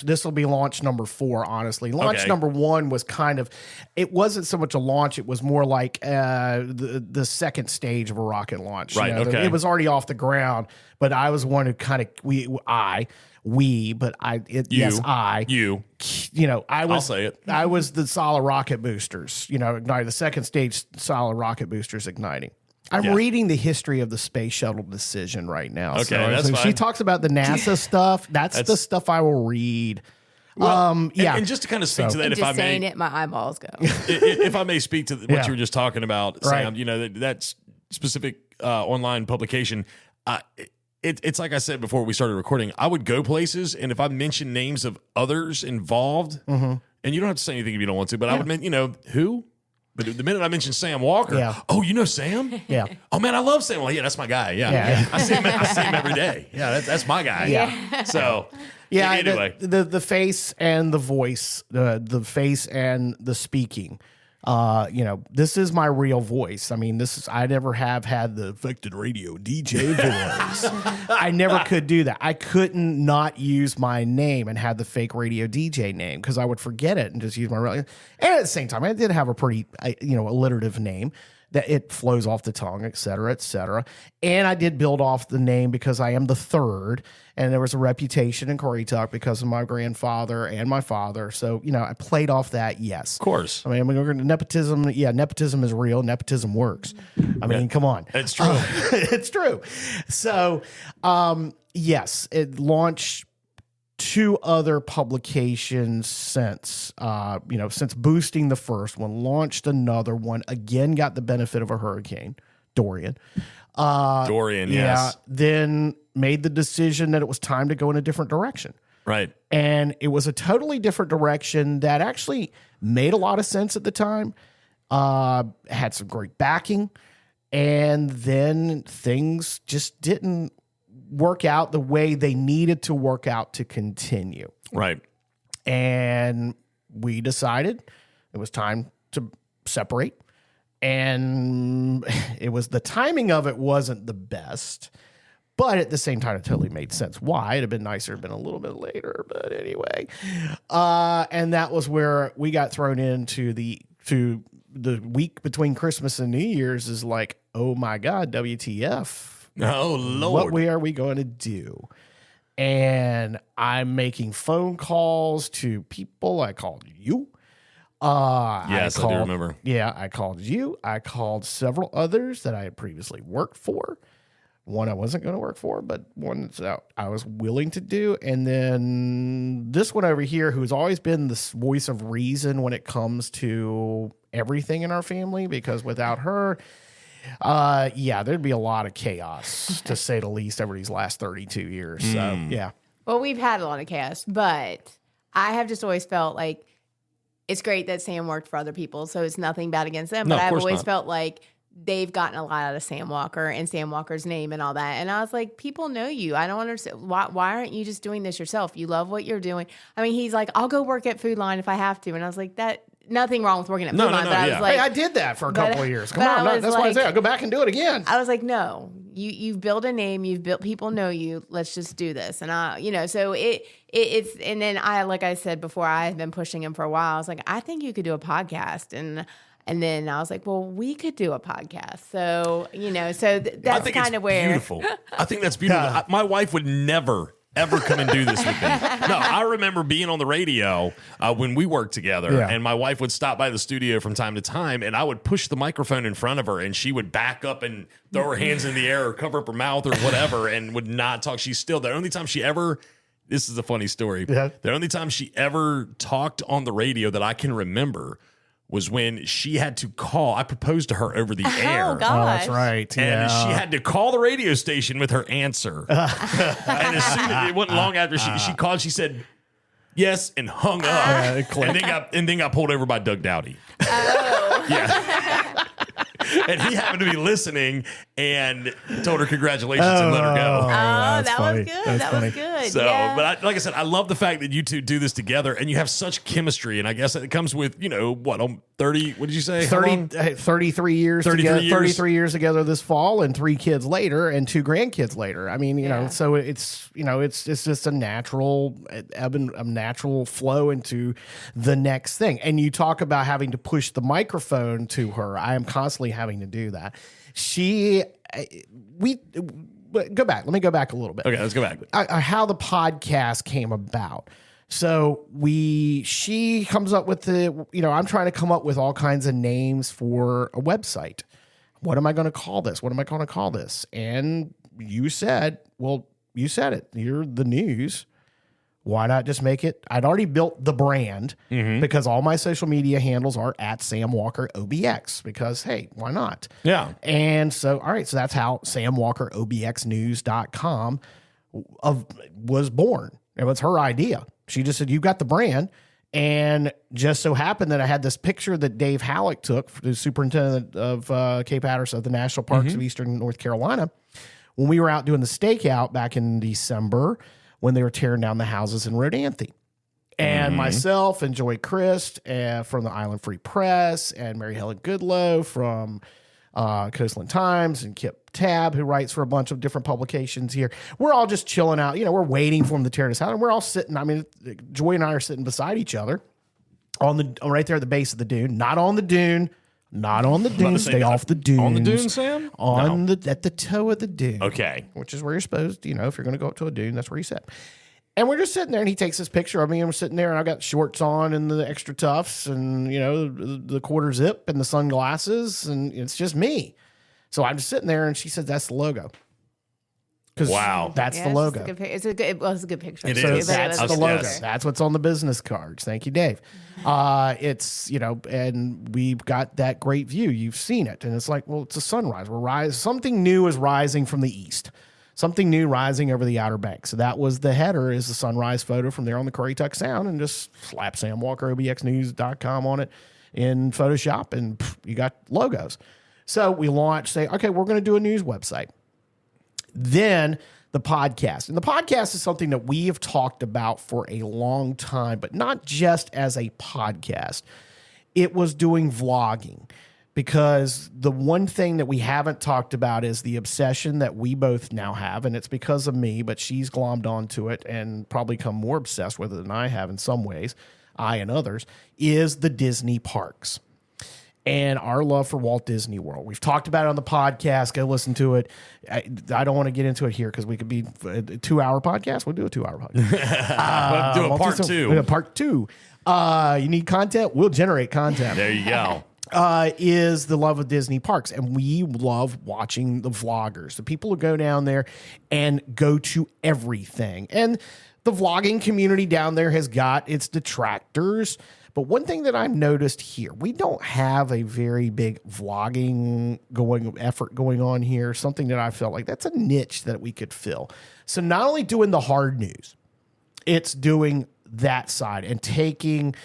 this will be launch number 4, honestly. Launch number 1 was it wasn't so much a launch, it was more like the second stage of a rocket launch. Right, It was already off the ground, but I was one who I'll say it. I was the solid rocket boosters, igniting the second stage solid rocket boosters igniting. I'm reading the history of the space shuttle decision right now. Okay, so that's fine. she talks about the NASA stuff. That's the stuff I will read. Well, and just to kind of speak to that, if I may, saying it, my eyeballs go. if I may speak to what you were just talking about, Sam, Right. that specific online publication. It's like I said before we started recording, I would go places, and if I mention names of others involved, and you don't have to say anything if you don't want to, but I would mention, who? But the minute I mentioned Sam Walker, oh, you know Sam? Yeah. Oh, man, I love Sam. Well, yeah, that's my guy. Yeah. I see him every day. Yeah, that's my guy. Yeah. So, yeah, anyway. The face and the voice, the face and the speaking. This is my real voice. I mean, I never have had the affected radio DJ voice. I never could do that. I couldn't not use my name and have the fake radio DJ name because I would forget it and just use my real. And at the same time, I did have a pretty, alliterative name that it flows off the tongue, et cetera, et cetera. And I did build off the name because I am the third. And there was a reputation in Currituck because of my grandfather and my father. So, I played off that, yes. Of course. I mean, we're going to nepotism. Yeah, nepotism is real. Nepotism works. I mean, come on. It's true. It's true. So, yes, it launched 2 other publications since boosting the first one, launched another one, again, got the benefit of a hurricane, Dorian. Yes. Then made the decision that it was time to go in a different direction. Right. And it was a totally different direction that actually made a lot of sense at the time, had some great backing, and then things just didn't work out the way they needed to work out to continue. Right. And we decided it was time to separate. And the timing of it wasn't the best, but at the same time, it totally made sense. Why? It'd have been nicer, it'd been a little bit later, but anyway. And that was where we got thrown into the week between Christmas and New Year's is like, oh my God, WTF. Oh, Lord. What are we going to do? And I'm making phone calls to people. I called you. Yes, I do remember. Yeah, I called you. I called several others that I had previously worked for. one I wasn't going to work for, but one that I was willing to do. And then this one over here, who's always been the voice of reason when it comes to everything in our family, because without her, there'd be a lot of chaos, to say the least, over these last 32 years. So, yeah. Well, we've had a lot of chaos, but I have just always felt like it's great that Sam worked for other people, so it's nothing bad against them. No, But of I've course always not. felt like they've gotten a lot out of Sam Walker and Sam Walker's name and all that. And I was like, people know you. I don't understand. Why aren't you just doing this yourself? You love what you're doing. I mean, he's like, I'll go work at Food Line if I have to. And I was like, nothing wrong with working at Food Line. But I was like, Hey, I did that for a couple of years. Come but I on, was that's why I like- say I'll go back and do it again. I was like, no, you've built a name, you've built, people know you. Let's just do this. And so it's, and then like I said before, I had been pushing him for a while. I was like, I think you could do a podcast. And then I was like, well, we could do a podcast. So, that's kind of where. Beautiful. I think that's beautiful. My wife would never, ever come and do this with me. No, I remember being on the radio when we worked together, Yeah. and my wife would stop by the studio from time to time, and I would push the microphone in front of her, and she would back up and throw her hands in the air or cover up her mouth or whatever, and would not talk. She's still the only time she ever. This is a funny story. Yeah. The only time she ever talked on the radio that I can remember was when she had to call. I proposed to her over the air. Oh, gosh. Oh, that's right. And Yeah. she had to call the radio station with her answer. And as soon as it wasn't long after she called, she said yes and hung up. And then got pulled over by Doug Dowdy. Oh. Yeah. And he happened to be listening and told her congratulations and let her go. Oh, that's that funny. was good. That's That funny. was good. So, yeah. but like I said, I love the fact that you two do this together and you have such chemistry. And I guess it comes with, 30, what did you say? How long? 33 years 33 together, years. 33 years together this fall, and 3 kids later and 2 grandkids later. I mean, so it's just a natural flow into the next thing. And you talk about having to push the microphone to her. I am constantly having to do that. Go back. Let me go back a little bit. Okay, let's go back. How the podcast came about. So she comes up with I'm trying to come up with all kinds of names for a website. What am I going to call this? What am I going to call this? And you said it. You're the news. Why not just make it? I'd already built the brand because all my social media handles are at Sam Walker OBX because, hey, why not? Yeah. And so, all right, so that's how SamWalkerOBXnews.com was born. It was her idea. She just said, you got the brand. And just so happened that I had this picture that Dave Halleck took, the superintendent of Cape Hatteras of the National Parks of Eastern North Carolina, when we were out doing the stakeout back in December when they were tearing down the houses in Rodanthe. And myself and Joy Christ from the Island Free Press and Mary Helen Goodlow from Coastland Times and Kip Tabb, who writes for a bunch of different publications here. We're all just chilling out. We're waiting for them to tear this out. And we're all sitting, Joy and I are sitting beside each other right there at the base of the dune. Not on the dune. Not on the dune. Stay off the dunes. On the dune, Sam? At the toe of the dune. Okay. Which is where you're supposed to, if you're going to go up to a dune, that's where you sit. And we're just sitting there, and he takes this picture of me, and we're sitting there, and I've got shorts on and the extra tufts and, the quarter zip and the sunglasses, and it's just me. So I'm just sitting there, and she said, that's the logo. Wow. That's the logo. It's a good picture. It So is. that's Yes. the logo. Yes. That's what's on the business cards. Thank you, Dave. It's, and we've got that great view. You've seen it. And it's like, well, it's a sunrise. Something new is rising from the east. Something new rising over the Outer Banks. So that was the header, is the sunrise photo from there on the Currituck Sound, and just slap SamWalkerOBXnews.com on it in Photoshop, and you got logos. So we say, okay, we're going to do a news website. Then the podcast. And the podcast is something that we have talked about for a long time, but not just as a podcast. It was doing vlogging, because the one thing that we haven't talked about is the obsession that we both now have, and it's because of me, but she's glommed onto it and probably become more obsessed with it than I have in some ways, I and others, is the Disney parks. And our love for Walt Disney World. We've talked about it on the podcast. Go listen to it. I don't want to get into it here because we could be a 2-hour podcast. We'll do a 2-hour podcast. Do a part two. Part 2. You need content? We'll generate content. There you go. is the love of Disney parks. And we love watching the vloggers, the people who go down there and go to everything. And the vlogging community down there has got its detractors. But one thing that I've noticed here, we don't have a very big vlogging effort going on here. Something that I felt like that's a niche that we could fill. So not only doing the hard news, it's doing that side and taking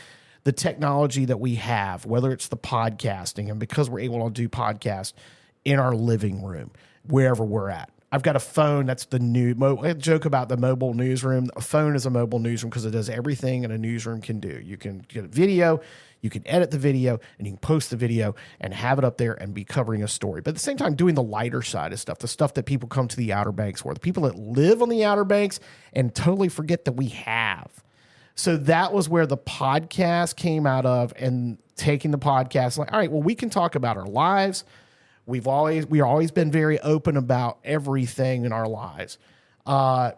the technology that we have, whether it's the podcasting, and because we're able to do podcasts in our living room, wherever we're at. I've got a phone that's the new. I joke about the mobile newsroom. A phone is a mobile newsroom because it does everything a newsroom can do. You can get a video, you can edit the video, and you can post the video and have it up there and be covering a story. But at the same time, doing the lighter side of stuff, the stuff that people come to the Outer Banks for, the people that live on the Outer Banks and totally forget that we have. So that was where the podcast came out of, and taking the podcast like, all right, well, we can talk about our lives. We've always been very open about everything in our lives. That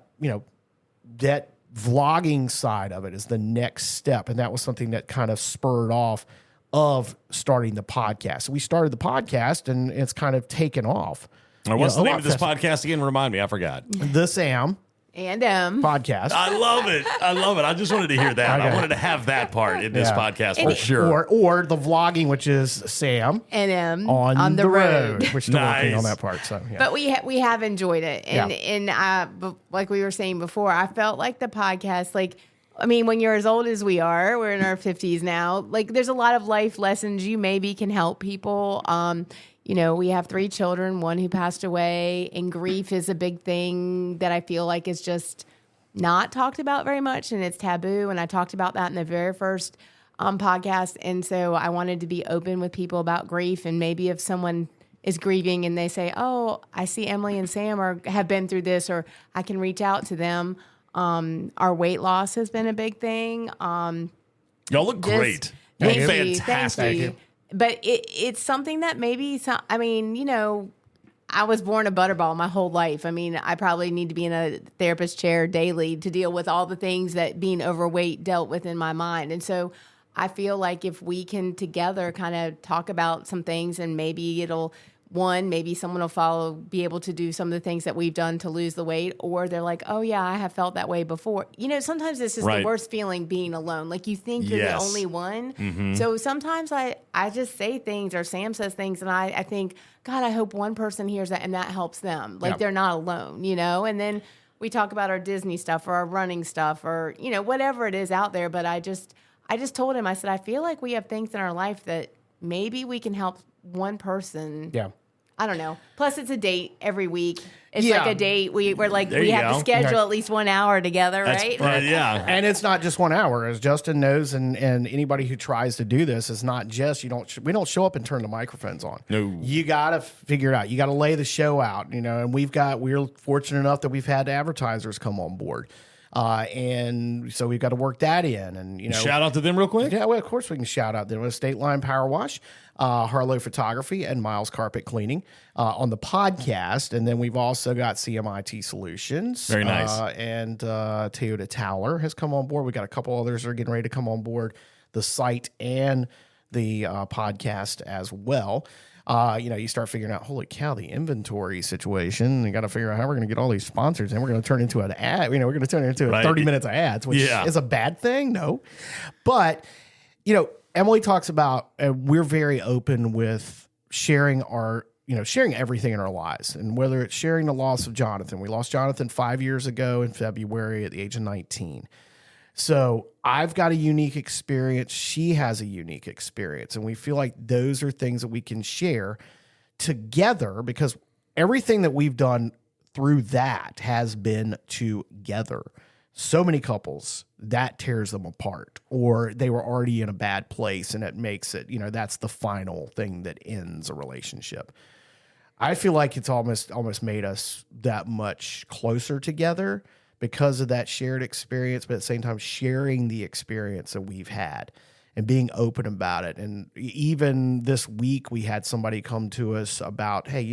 vlogging side of it is the next step. And that was something that kind of spurred off of starting the podcast. So we started the podcast and it's kind of taken off. What's the name of this podcast again? Remind me. I forgot. The Sam And podcast. I love it. I just wanted to hear that. I wanted to have that part in this podcast for sure. Or the vlogging, which is Sam and on the road. We're still Nice. working on that part. So, yeah. But we have enjoyed it, and like we were saying before, I felt like the podcast, when you're as old as we are, we're in our 50s now. Like, there's a lot of life lessons you maybe can help people. We have 3 children, one who passed away, and grief is a big thing that I feel like is just not talked about very much, and it's taboo. And I talked about that in the very first podcast. And so I wanted to be open with people about grief. And maybe if someone is grieving and they say, oh, I see Emily and Sam have been through this, or I can reach out to them. Our weight loss has been a big thing. Y'all look great. Thank you. Fantastic. Thank you. But it's something that maybe, I was born a butterball my whole life. I probably need to be in a therapist chair daily to deal with all the things that being overweight dealt with in my mind. And so I feel like if we can together kind of talk about some things, and maybe maybe someone will be able to do some of the things that we've done to lose the weight, or they're like, oh yeah, I have felt that way before. Sometimes this is the worst feeling, being alone. Like, you think you're the only one. Mm-hmm. So sometimes I just say things, or Sam says things, and I think, God, I hope one person hears that and that helps them. Like, they're not alone, And then we talk about our Disney stuff or our running stuff, or, whatever it is out there. But I just told him, I said, I feel like we have things in our life that maybe we can help one person. Yeah. I don't know. Plus, it's a date every week. It's like a date. We have to schedule at least 1 hour together, right? Yeah. And it's not just 1 hour, as Justin knows, and anybody who tries to do this, is not just, we don't show up and turn the microphones on. No. You got to figure it out. You got to lay the show out, and we're fortunate enough that we've had advertisers come on board. And so we've got to work that in, and shout out to them real quick. Yeah, well, of course we can shout out them. State Line Power Wash, Harlow Photography, and Miles Carpet Cleaning on the podcast. And then we've also got CMIT Solutions. Very nice. And Toyota Towler has come on board. We got a couple others that are getting ready to come on board, the site and the podcast as well. You start figuring out, holy cow, the inventory situation. You got to figure out how we're going to get all these sponsors, and we're going to turn into an ad. We're going to turn it into 30 minutes of ads, which is a bad thing. No, but Emily talks about, we're very open with sharing sharing everything in our lives, and whether it's sharing the loss of Jonathan. We lost Jonathan 5 years ago in February at the age of 19. So I've got a unique experience. She has a unique experience. And we feel like those are things that we can share together, because everything that we've done through that has been together. So many couples, that tears them apart, or they were already in a bad place, and it makes it, that's the final thing that ends a relationship. I feel like it's almost made us that much closer together because of that shared experience, but at the same time, sharing the experience that we've had and being open about it. And even this week, we had somebody come to us about, hey,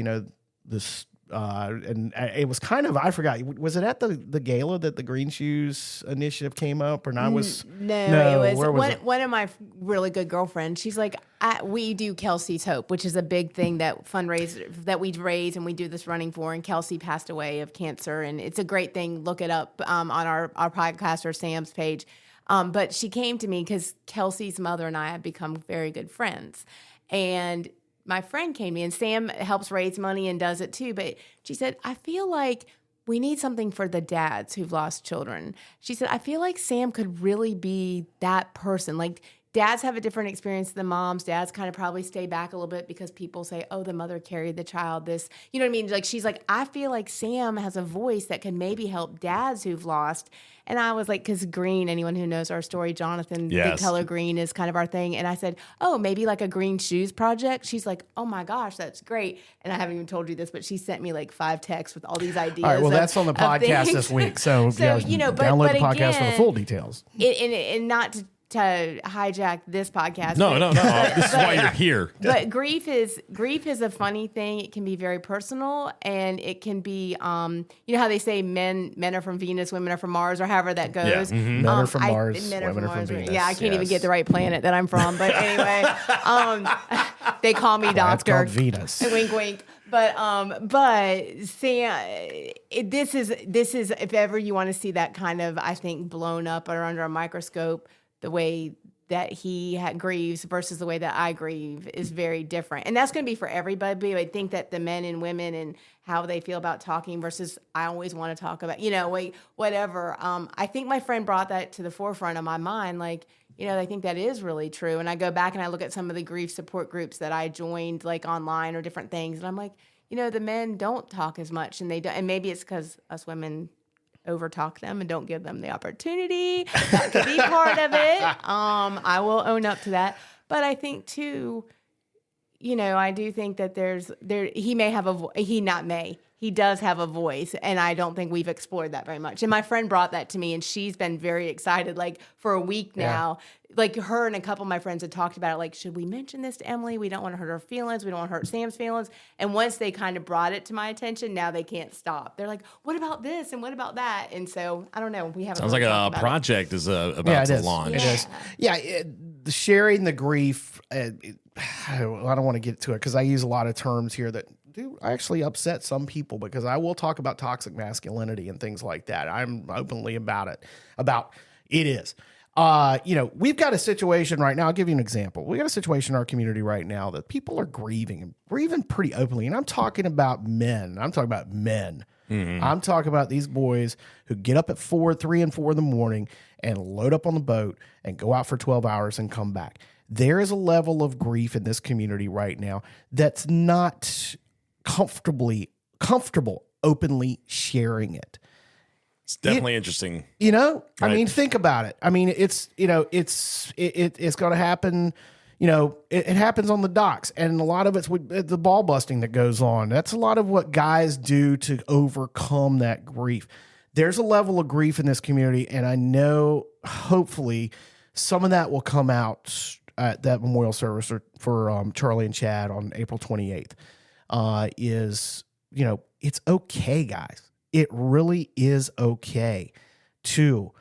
this and it was kind of, I forgot, was it at the gala that the Green Shoes Initiative came up, or not? No, it was one of my really good girlfriends. She's like, we do Kelsey's Hope, which is a big thing that we raise, and we do this running for. And Kelsey passed away of cancer, and it's a great thing. Look it up on our podcast or Sam's page. But she came to me because Kelsey's mother and I have become very good friends, and my friend came to me, and Sam helps raise money and does it too. But she said, I feel like we need something for the dads who've lost children. She said, I feel like Sam could really be that person. Like, dads have a different experience than moms. Dads kind of probably stay back a little bit because people say, oh, the mother carried the child. This, you know what I mean? Like, she's like, I feel like Sam has a voice that can maybe help dads who've lost. And I was like, because green, anyone who knows our story, Jonathan, the color green is kind of our thing. And I said, oh, maybe like a green shoes project. She's like, oh my gosh, that's great. And I haven't even told you this, but she sent me like 5 texts with all these ideas. All right, well, that's on the podcast this week. So you know, download the podcast again, for the full details. And not to hijack this podcast. No. This is why you're here. But grief is a funny thing. It can be very personal, and it can be, you know how they say men are from Venus, women are from Mars, or however that goes. Yeah. Men are from Mars, men women are from Venus. Yeah, I can't even get the right planet that I'm from. But anyway, they call me doctor. It's called Venus. Wink, wink. But Sam, this is if ever you want to see that kind of, I think, blown up or under a microscope, the way that he grieves versus the way that I grieve is very different. And that's going to be for everybody. I think that the men and women and how they feel about talking versus I always want to talk about, whatever. I think my friend brought that to the forefront of my mind. Like, I think that is really true. And I go back and I look at some of the grief support groups that I joined, like online or different things. And I'm like, the men don't talk as much, and they don't. And maybe it's because us women overtalk them and don't give them the opportunity. That could be part of it. I will own up to that. But I think too, I do think that he may have he does have a voice, and I don't think we've explored that very much. And my friend brought that to me, and she's been very excited, like for a week now. Like her and a couple of my friends had talked about it, like, should we mention this to Emily? We don't want to hurt her feelings. We don't want to hurt Sam's feelings. And once they kind of brought it to my attention, now they can't stop. They're like, what about this? And what about that? And so, I don't know. We haven't. Sounds like a project is about to launch. It is. Yeah. Sharing the grief, I don't want to get to it because I use a lot of terms here that do actually upset some people, because I will talk about toxic masculinity and things like that. I'm openly about it. It is. We've got a situation right now. I'll give you an example. We got a situation in our community right now that people are grieving pretty openly. And I'm talking about men. I'm talking about men. Mm-hmm. I'm talking about these boys who get up at 3 and 4 in the morning and load up on the boat and go out for 12 hours and come back. There is a level of grief in this community right now that's not comfortable openly sharing it. It's definitely interesting. Right? I mean, think about it. I mean, it's going to happen. It happens on the docks, and a lot of it's the ball busting that goes on. That's a lot of what guys do to overcome that grief. There's a level of grief in this community, and I know hopefully some of that will come out at that memorial service for Charlie and Chad on April 28th. It's okay, guys. It really is okay to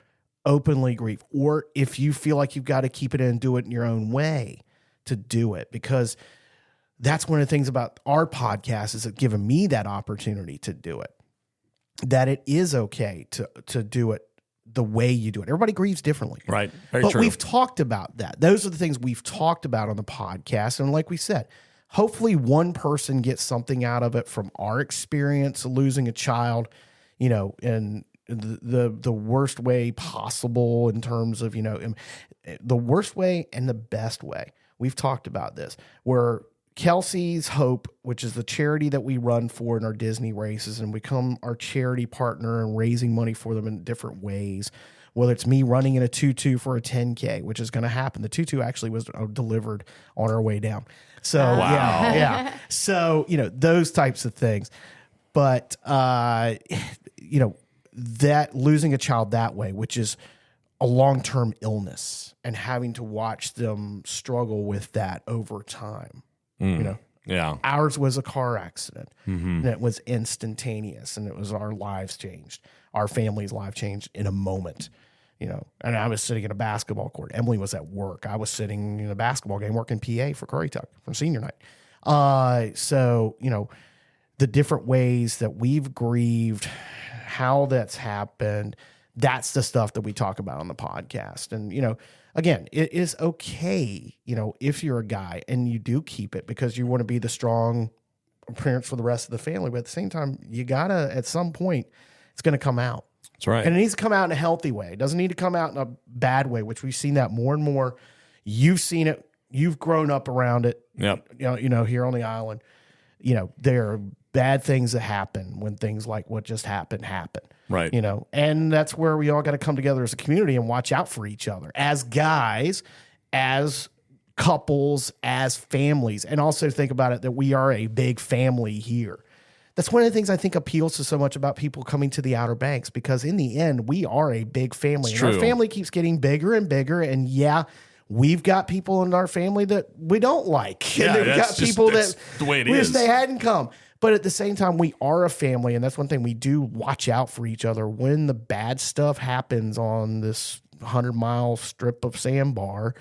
openly grieve, or if you feel like you've got to keep it in and do it in your own way, to do it, because that's one of the things about our podcast is it given me that opportunity to do it, that it is okay to do it the way you do it. Everybody grieves differently. Right. Very but true. We've talked about that. Those are the things we've talked about on the podcast. And like we said, hopefully one person gets something out of it from our experience of losing a child, in the worst way possible, in terms of, the worst way and the best way. We've talked about this, where Kelsey's Hope, which is the charity that we run for in our Disney races, and become our charity partner and raising money for them in different ways. Whether it's me running in a tutu for a 10K, which is going to happen. The tutu actually was delivered on our way down. So, wow. Yeah. So, those types of things. But, that losing a child that way, which is a long-term illness, and having to watch them struggle with that over time, Yeah. Ours was a car accident, and it was instantaneous, and it was our lives changed. Our family's life changed in a moment, And I was sitting in a basketball court. Emily was at work. I was sitting in a basketball game working PA for Curry Tuck for senior night. So, the different ways that we've grieved, how that's happened, that's the stuff that we talk about on the podcast. And, again, it is okay, if you're a guy and you do keep it because you want to be the strong parents for the rest of the family. But at the same time, you got to, at some point, it's going to come out. That's right. And it needs to come out in a healthy way. It doesn't need to come out in a bad way, which we've seen that more and more. You've seen it. You've grown up around it. Yep. Here on the island, there are bad things that happen when things like what just happened happen. Right. And that's where we all got to come together as a community and watch out for each other as guys, as couples, as families, and also think about it that we are a big family here. That's one of the things I think appeals to so much about people coming to the Outer Banks, because in the end, we are a big family. It's and true. Our family keeps getting bigger and bigger. And yeah, we've got people in our family that we don't like. Yeah, And we've that's got just- people that's that the way it wish is. they hadn't come. But at the same time, we are a family. And that's one thing we do watch out for each other. When the bad stuff happens on this 100-mile strip of sandbar,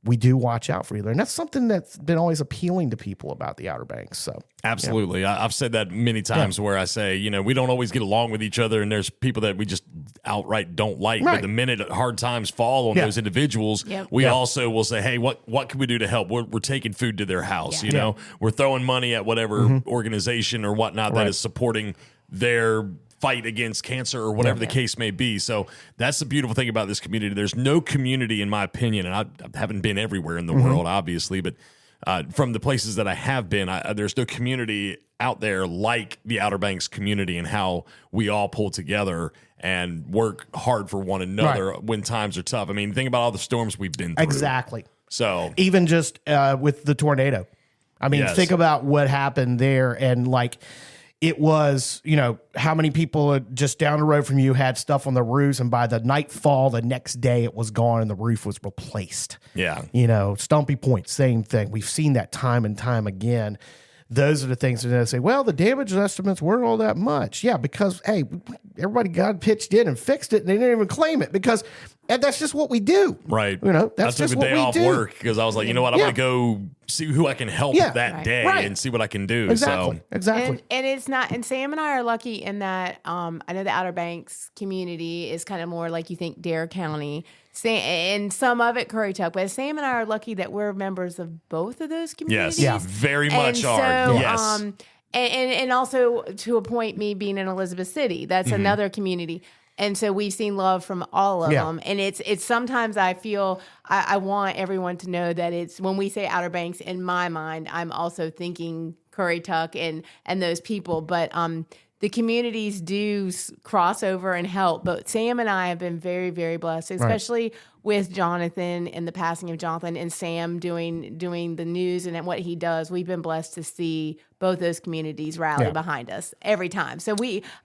we do watch out for each other. And that's something that's been always appealing to people about the Outer Banks. So Absolutely. I've said that many times where I say, we don't always get along with each other, and there's people that we just outright don't like. Right. But the minute hard times fall on Yeah. those individuals, Yep. we also will say, hey, what can we do to help? We're taking food to their house, Yeah. We're throwing money at whatever organization or whatnot that Right. is supporting their fight against cancer or whatever the case may be. So that's the beautiful thing about this community. There's no community, in my opinion, and I haven't been everywhere in the world, obviously, but from the places that I have been, there's no community out there like the Outer Banks community, and how we all pull together and work hard for one another when times are tough. I mean, think about all the storms we've been through. exactly. So Even just with the tornado. I mean, Yes. think about what happened there. And it was, how many people just down the road from you had stuff on the roofs, and by the nightfall, the next day it was gone and the roof was replaced. yeah. Stumpy Point, same thing. We've seen that time and time again. Those are the things that they say, well, the damage estimates weren't all that much. Yeah, because, hey, everybody got pitched in and fixed it, and they didn't even claim it, because and that's just what we do. Right. That's I took just a what day we off do. work because I was like, you know what? I'm Yeah. going to go see who I can help Yeah. that Right. day Right. and see what I can do. Exactly. So Exactly. And it's not, and Sam and I are lucky in that I know the Outer Banks community is kind of more like you think Dare County, and some of it Curry Tuck, but Sam and I are lucky that we're members of both of those communities. yes, very much and are. so, Yes. And also to a point, me being in Elizabeth City, that's another community. And so we've seen love from all of Yeah. them. And it's sometimes I feel I want everyone to know that it's when we say Outer Banks, in my mind, I'm also thinking Curry Tuck and those people. But the communities do cross over and help. But Sam and I have been very, very blessed, especially with Jonathan and the passing of Jonathan, and Sam doing the news and what he does. We've been blessed to see both those communities rally behind us every time. So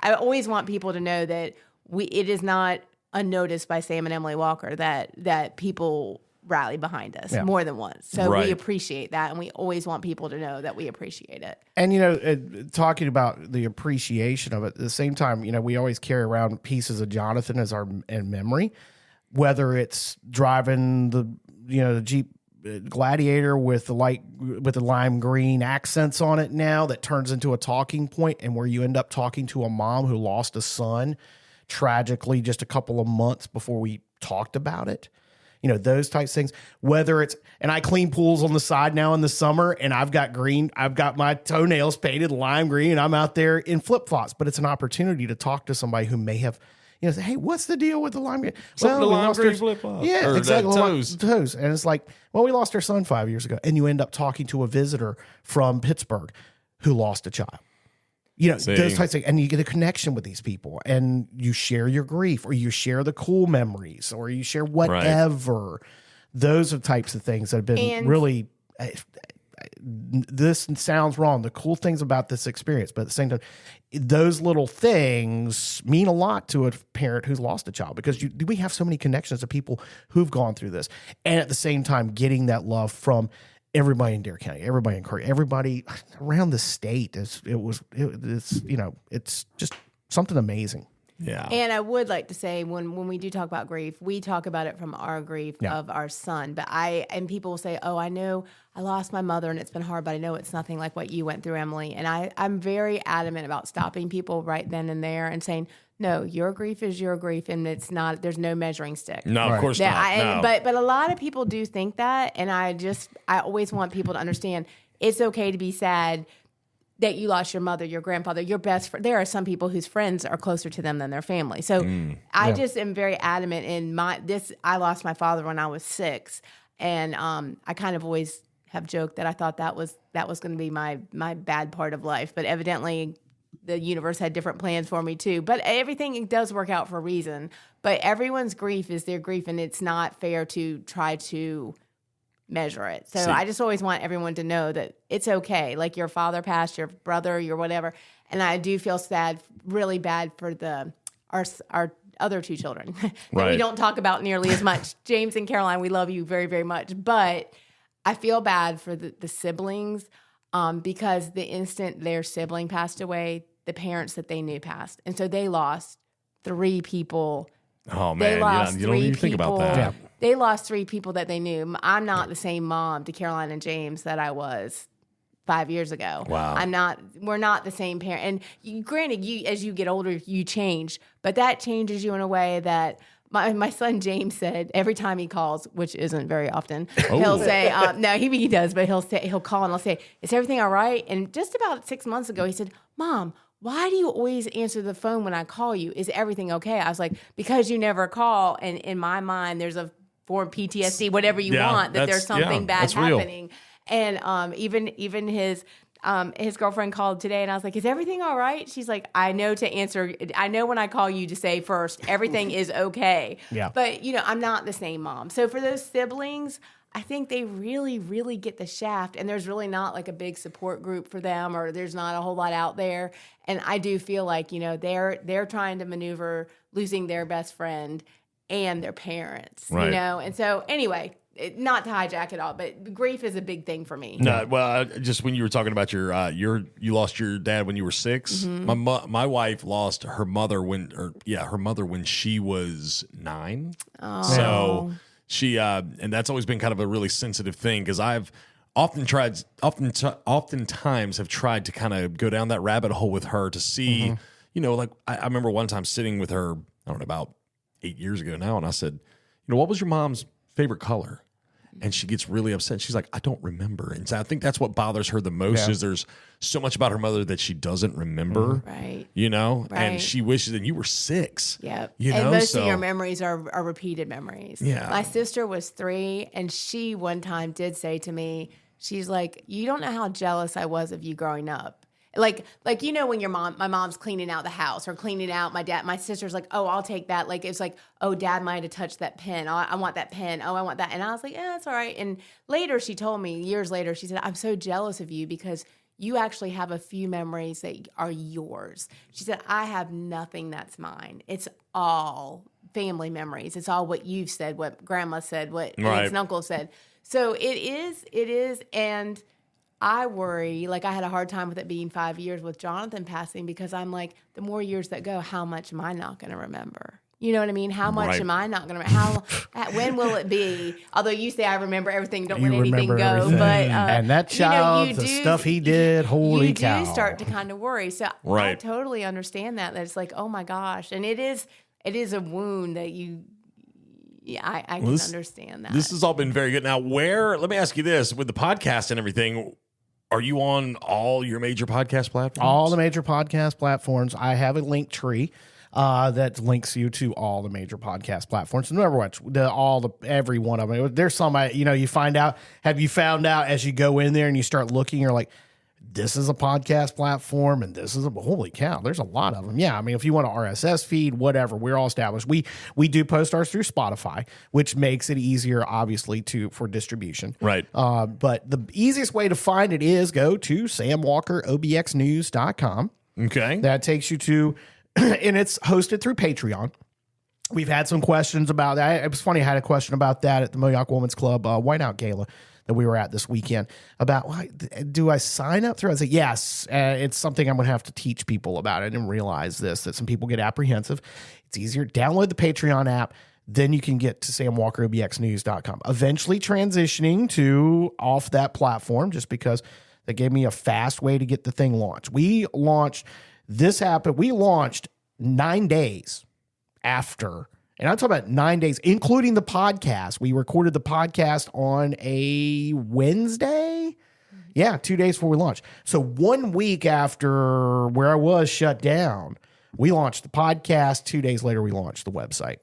I always want people to know that it is not unnoticed by Sam and Emily Walker that people rally behind us more than once. So Right. we appreciate that, and we always want people to know that we appreciate it. And, talking about the appreciation of it, at the same time, we always carry around pieces of Jonathan as our in memory, whether it's driving the Jeep Gladiator with the lime green accents on it now that turns into a talking point, and where you end up talking to a mom who lost a son tragically just a couple of months before we talked about it. Those types of things, whether it's, and I clean pools on the side now in the summer, and I've got my toenails painted lime green, and I'm out there in flip flops, but it's an opportunity to talk to somebody who may have, say, hey, what's the deal with the lime green? The we lime lost green our- flip-flops. Yeah, Or the exactly. toes. Toes. And it's like, well, we lost our son 5 years ago, and you end up talking to a visitor from Pittsburgh who lost a child. Those types of things. And you get a connection with these people, and you share your grief, or you share the cool memories, or you share whatever. Those are types of things that have been And- really, this sounds wrong. The cool things about this experience, but at the same time, those little things mean a lot to a parent who's lost a child, because we have so many connections to people who've gone through this. And at the same time, getting that love from everybody in Dare County, everybody in Curry, everybody around the state. It's just something amazing. Yeah. And I would like to say when we do talk about grief, we talk about it from our grief Yeah. of our son. But people will say, oh, I know I lost my mother and it's been hard, but I know it's nothing like what you went through, Emily. And I'm very adamant about stopping people right then and there and saying, no, your grief is your grief, and it's not. There's no measuring stick. No, Right. of course not. No. But a lot of people do think that, and I always want people to understand it's okay to be sad that you lost your mother, your grandfather, your best friend. There are some people whose friends are closer to them than their family. So I just am very adamant in I lost my father when I was 6, and I kind of always have joked that I thought that was going to be my bad part of life, but evidently the universe had different plans for me too. But everything does work out for a reason. But everyone's grief is their grief, and it's not fair to try to measure it. So I just always want everyone to know that it's okay. Like your father passed, your brother, your whatever. And I do feel sad, really bad for our other 2 children that Right. we don't talk about nearly as much. James and Caroline, we love you very, very much. But I feel bad for the siblings because the instant their sibling passed away, the parents that they knew passed. And so they lost 3 people. Oh, They man. lost You don't 3 even think about people. that. Yeah. They lost 3 people that they knew. I'm not the same mom to Caroline and James that I was 5 years ago. Wow. We're not the same parent. And granted, as you get older, you change, but that changes you in a way that my son James said every time he calls, which isn't very often, he'll say, no, he does, but he'll call and I'll say, is everything all right? And just about 6 months ago, he said, Mom, why do you always answer the phone when I call you? Is everything okay? I was like, because you never call. And in my mind, there's a form PTSD, whatever you Yeah, want, that there's something bad that's real. happening. And even his girlfriend called today, and I was like, "Is everything all right?" She's like, "I know to answer. I know when I call you to say first, everything is okay." Yeah. But I'm not the same mom. So for those siblings, I think they really, really get the shaft, and there's really not like a big support group for them, or there's not a whole lot out there. And I do feel like they're trying to maneuver losing their best friend and their parents, Right. And so anyway. Not to hijack it all, but grief is a big thing for me. No, well, just when you were talking about you lost your dad when you were 6. Mm-hmm. My wife lost her mother when she was 9. Oh. So she and that's always been kind of a really sensitive thing because I've oftentimes have tried to kind of go down that rabbit hole with her to see, like I remember one time sitting with her, I don't know, about 8 years ago now, and I said, what was your mom's favorite color? And she gets really upset. She's like, I don't remember. And so I think that's what bothers her the most is there's so much about her mother that she doesn't remember. Right. And Right. she wishes that you were 6. Yep. You And know, most so of your memories are repeated memories. Yeah. My sister was 3, and she one time did say to me, she's like, you don't know how jealous I was of you growing up. Like when my mom's cleaning out the house or cleaning out my sister's like, oh, I'll take that. Like, it's like, oh, dad might have touched that pen. Oh, I want that pen. Oh, I want that. And I was like, yeah, that's all right. And later she told me, years later, she said, I'm so jealous of you because you actually have a few memories that are yours. She said, I have nothing that's mine. It's all family memories. It's all what you've said, what grandma said, what aunts and uncle said. So it is. And I worry, like I had a hard time with it being 5 years with Jonathan passing because I'm like, the more years that go, how much am I not going to remember? You know what I mean? How much am I not going to remember? When will it be? Although you say I remember everything, don't let anything go. Everything. But and that child, the stuff he did, holy cow. You do start to kind of worry. So I totally understand that it's like, oh my gosh. And it is a wound that I can understand that. This has all been very good. Now, let me ask you this, with the podcast and everything, are you on all your major podcast platforms? All the major podcast platforms. I have a link tree that links you to all the major podcast platforms. And remember what, every one of them. There's some, you find out, have you found out as you go in there and you start looking, you're like, this is a podcast platform and this is holy cow, there's a lot of them. Yeah, I mean, if you want an RSS feed, whatever, we're all established. We do post ours through Spotify, which makes it easier, obviously, for distribution. Right. But the easiest way to find it is go to samwalkerobxnews.com. Okay. That takes you to, and it's hosted through Patreon. We've had some questions about that. It was funny. I had a question about that at the Millionaire Women's Club Whiteout Gala that we were at this weekend about, do I sign up through? I said, yes, it's something I'm going to have to teach people about. I didn't realize this, that some people get apprehensive. It's easier. Download the Patreon app. Then you can get to samwalkerobxnews.com. Eventually transitioning to off that platform just because they gave me a fast way to get the thing launched. We launched this app. We launched 9 days after. And I'm talking about 9 days, including the podcast. We recorded the podcast on a Wednesday. Yeah, 2 days before we launched. So 1 week after where I was shut down, we launched the podcast. 2 days later, we launched the website.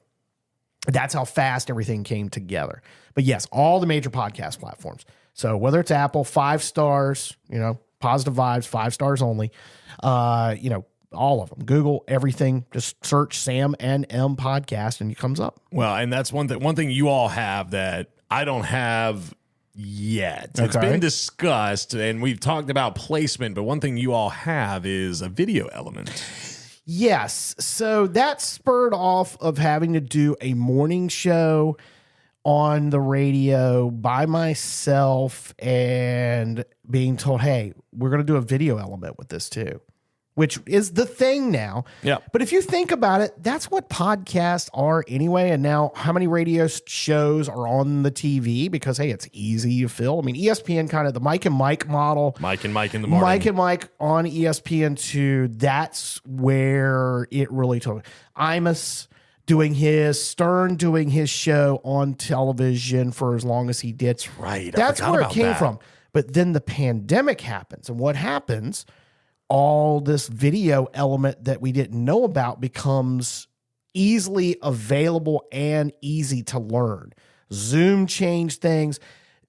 That's how fast everything came together. But yes, all the major podcast platforms. So whether it's Apple, 5 stars, positive vibes, 5 stars only, all of them. Google, everything. Just search Sam and M podcast and it comes up. Well, and that's one thing you all have that I don't have yet. Okay. It's been discussed and we've talked about placement, but one thing you all have is a video element. Yes. So that spurred off of having to do a morning show on the radio by myself and being told, hey, we're going to do a video element with this too, which is the thing now. Yeah. But if you think about it, that's what podcasts are anyway. And now how many radio shows are on the TV? Because, hey, it's easy to fill. I mean, ESPN kind of the Mike and Mike model. Mike and Mike in the morning. Mike and Mike on ESPN2. That's where it really took. Imus doing his, Stern doing his show on television for as long as he did. That's right. That's where it came from. But then the pandemic happens. And what happens? All this video element that we didn't know about becomes easily available and easy to learn. Zoom changed things.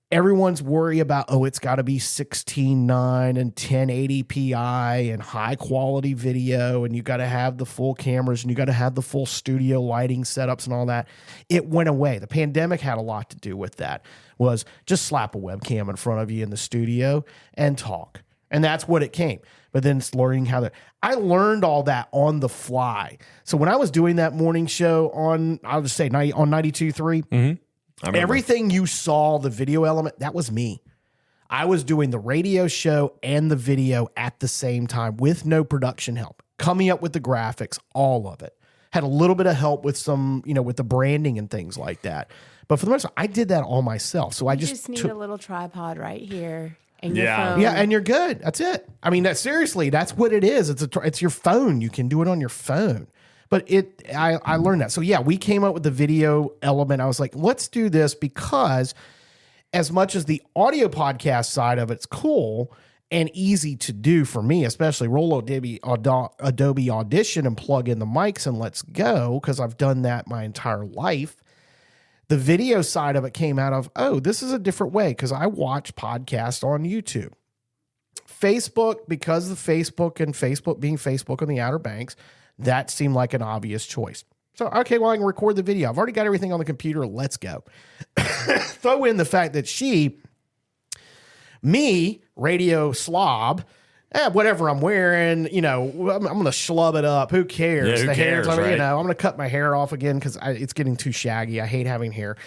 Everyone's worried about, it's got to be 16:9 and 1080p and high quality video, and you got to have the full cameras and you got to have the full studio lighting setups and all that. It went away. The pandemic had a lot to do with that. Was just slap a webcam in front of you in the studio and talk. And that's what it came. But then it's learning I learned all that on the fly. So when I was doing that morning show on 92.3, everything you saw, the video element, that was me. I was doing the radio show and the video at the same time with no production help, coming up with the graphics, all of it. Had a little bit of help with some, with the branding and things like that. But for the most part, I did that all myself. So I just need a little tripod right here. And your Yeah. phone. Yeah, and you're good. That's it. I mean, seriously, that's what it is. It's your phone. You can do it on your phone. But I learned that. So yeah, we came up with the video element. I was like, let's do this because as much as the audio podcast side of it's cool and easy to do for me, especially roll Adobe Audition and plug in the mics and let's go, because I've done that my entire life. The video side of it came out of, this is a different way because I watch podcasts on YouTube. Facebook, because of Facebook and Facebook being Facebook on the Outer Banks, that seemed like an obvious choice. So, okay, well, I can record the video. I've already got everything on the computer. Let's go. Throw in the fact that me, radio slob, whatever I'm wearing, I'm going to schlub it up. Who cares? Yeah, who cares, right? I'm going to cut my hair off again because it's getting too shaggy. I hate having hair.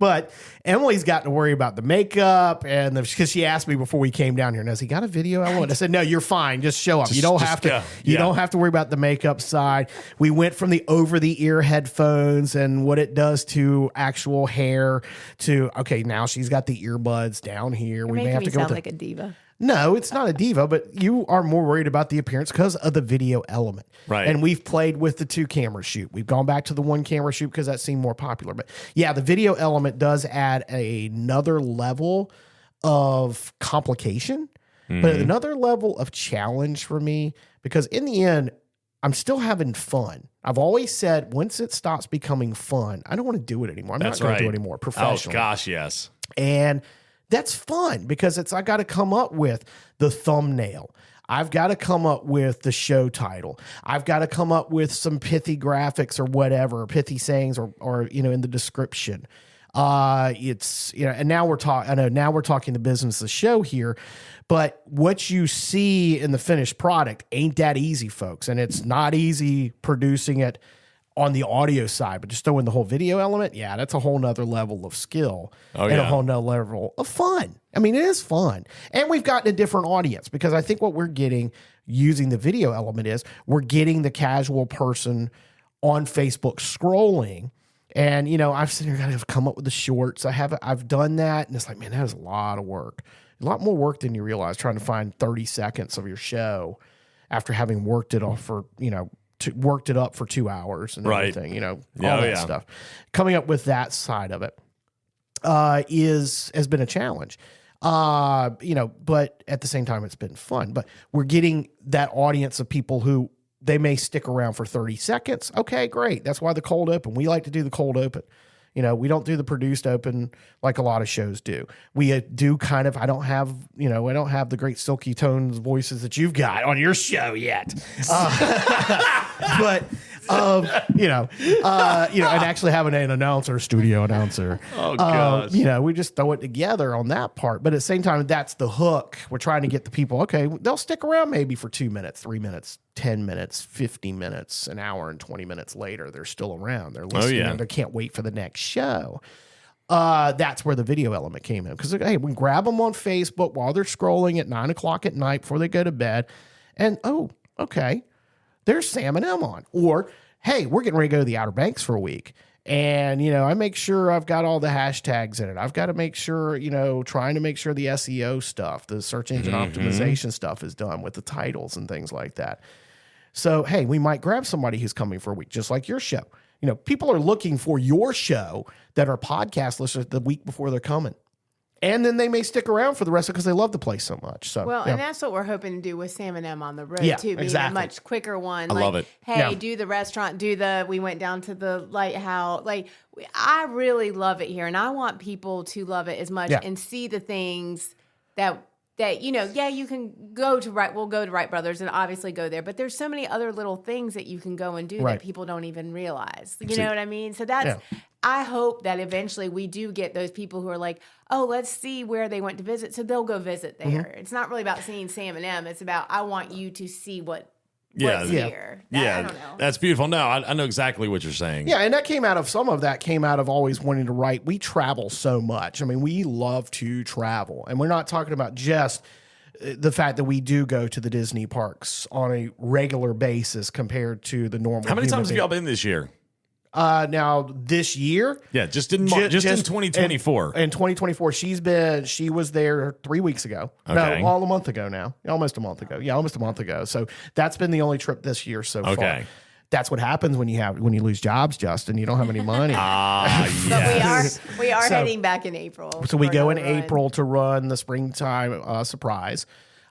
But Emily's got to worry about the makeup because she asked me before we came down here, has he got a video element? I said, no, you're fine. Just show up. You don't have to. Go. You don't have to worry about the makeup side. We went from the over-the-ear headphones and what it does to actual hair to, okay, now she's got the earbuds down here. You're we may making have me to go sound with like a diva. No, it's not a diva, but you are more worried about the appearance because of the video element. Right. And we've played with the 2-camera shoot. We've gone back to the 1-camera shoot because that seemed more popular. But yeah, the video element does add another level of complication, but another level of challenge for me because in the end, I'm still having fun. I've always said once it stops becoming fun, I don't want to do it anymore. I'm not going to do it anymore professionally. Oh, gosh, yes. And that's fun because I got to come up with the thumbnail. I've got to come up with the show title. I've got to come up with some pithy graphics or whatever, pithy sayings or in the description. It's, and now we're talking. I know now we're talking the business of the show here, but what you see in the finished product ain't that easy, folks, and it's not easy producing it on the audio side, but just throwing the whole video element, yeah, that's a whole nother level of skill and a whole nother level of fun. I mean, it is fun. And we've gotten a different audience because I think what we're getting using the video element is we're getting the casual person on Facebook scrolling. And, I've sitting here, I've come up with the shorts. I've done that. And it's like, man, that is a lot of work. A lot more work than you realize trying to find 30 seconds of your show after having worked it off for, worked it up for 2 hours and everything, all that stuff. Coming up with that side of it has been a challenge. But at the same time, it's been fun. But we're getting that audience of people who they may stick around for 30 seconds. Okay, great. That's why the cold open. We like to do the cold open. We don't do the produced open like a lot of shows do. We do kind of, I don't have the great silky tones voices that you've got on your show yet. But, and actually having an announcer, studio announcer. Oh, gosh. We just throw it together on that part. But at the same time, that's the hook. We're trying to get the people, okay, they'll stick around maybe for 2 minutes, 3 minutes, 10 minutes, 50 minutes, an hour and 20 minutes later. They're still around. They're listening. And they can't wait for the next show. That's where the video element came in. Because, hey, we grab them on Facebook while they're scrolling at 9 o'clock at night before they go to bed. And, oh, okay, there's Sam and M on. Or, hey, we're getting ready to go to the Outer Banks for a week. And, I make sure I've got all the hashtags in it. I've got to make sure, trying to make sure the SEO stuff, the search engine optimization stuff is done with the titles and things like that. So, hey, we might grab somebody who's coming for a week, just like your show. People are looking for your show that are podcast listeners the week before they're coming. And then they may stick around for the rest of it because they love the place so much. So, and that's what we're hoping to do with Sam and M on the road, too. Being exactly. a much quicker one. I love it. Hey, do the restaurant, we went down to the lighthouse. I really love it here. And I want people to love it as much and see the things that you can go to we'll go to Wright Brothers and obviously go there, but there's so many other little things that you can go and do that people don't even realize. You know what I mean? So that's, I hope that eventually we do get those people who are like, oh, let's see where they went to visit. So they'll go visit there. It's not really about seeing Sam and M. It's about, I want you to see what's here. I don't know. That's beautiful. No, I know exactly what you're saying. Yeah, and some of that came out of always wanting to write. We travel so much. I mean, we love to travel. And we're not talking about just the fact that we do go to the Disney parks on a regular basis compared to the normal. How many times have y'all been this year? Now this year, just in 2024. In 2024, she was there 3 weeks ago. Okay. No, a month ago now. Almost a month ago. Yeah, almost a month ago. So that's been the only trip this year so far. That's what happens when you lose jobs, Justin. You don't have any money. But we are heading back in April. So we go in April to run the springtime surprise.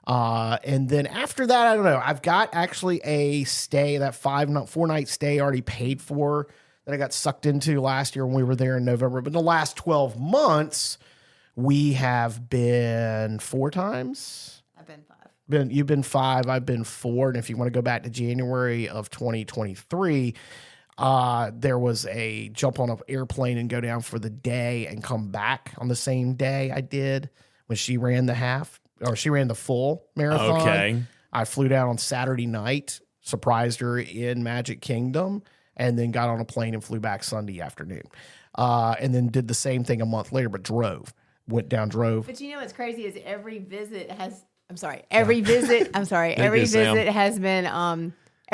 And then after that, I don't know. I've got actually a stay, that 4-night stay already paid for that I got sucked into last year when we were there in November. But in the last 12 months, we have been 4 times. I've been 5. You've been 5. I've been 4. And if you want to go back to January of 2023, there was a jump on an airplane and go down for the day and come back on the same day I did when she ran the half. Or she ran the full marathon. Okay. I flew down on Saturday night, surprised her in Magic Kingdom, and then got on a plane and flew back Sunday afternoon. And then did the same thing a month later, but drove. Went down, drove. But what's crazy is every visit has been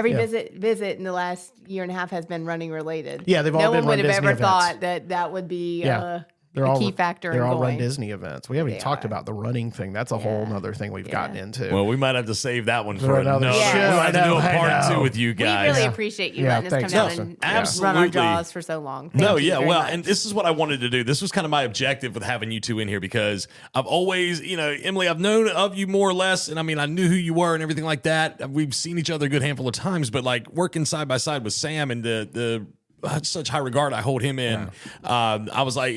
visit in the last year and a half has been running related. Yeah, they've all been No one would have Disney ever events. thought that would be They're a all key factor in They're all going. run Disney events. We haven't even talked about the running thing. That's a whole other thing we've gotten into. Well, we might have to save that one for another another. show. We might have to do a I part know. 2 with you guys. We really appreciate you letting us come down and run our jaws for so long. Thank you very much. And this is what I wanted to do. This was kind of my objective with having you two in here because I've always, Emily, I've known of you more or less, and I mean, I knew who you were and everything like that. We've seen each other a good handful of times, but like working side by side with Sam and the such high regard I hold him in. I was like,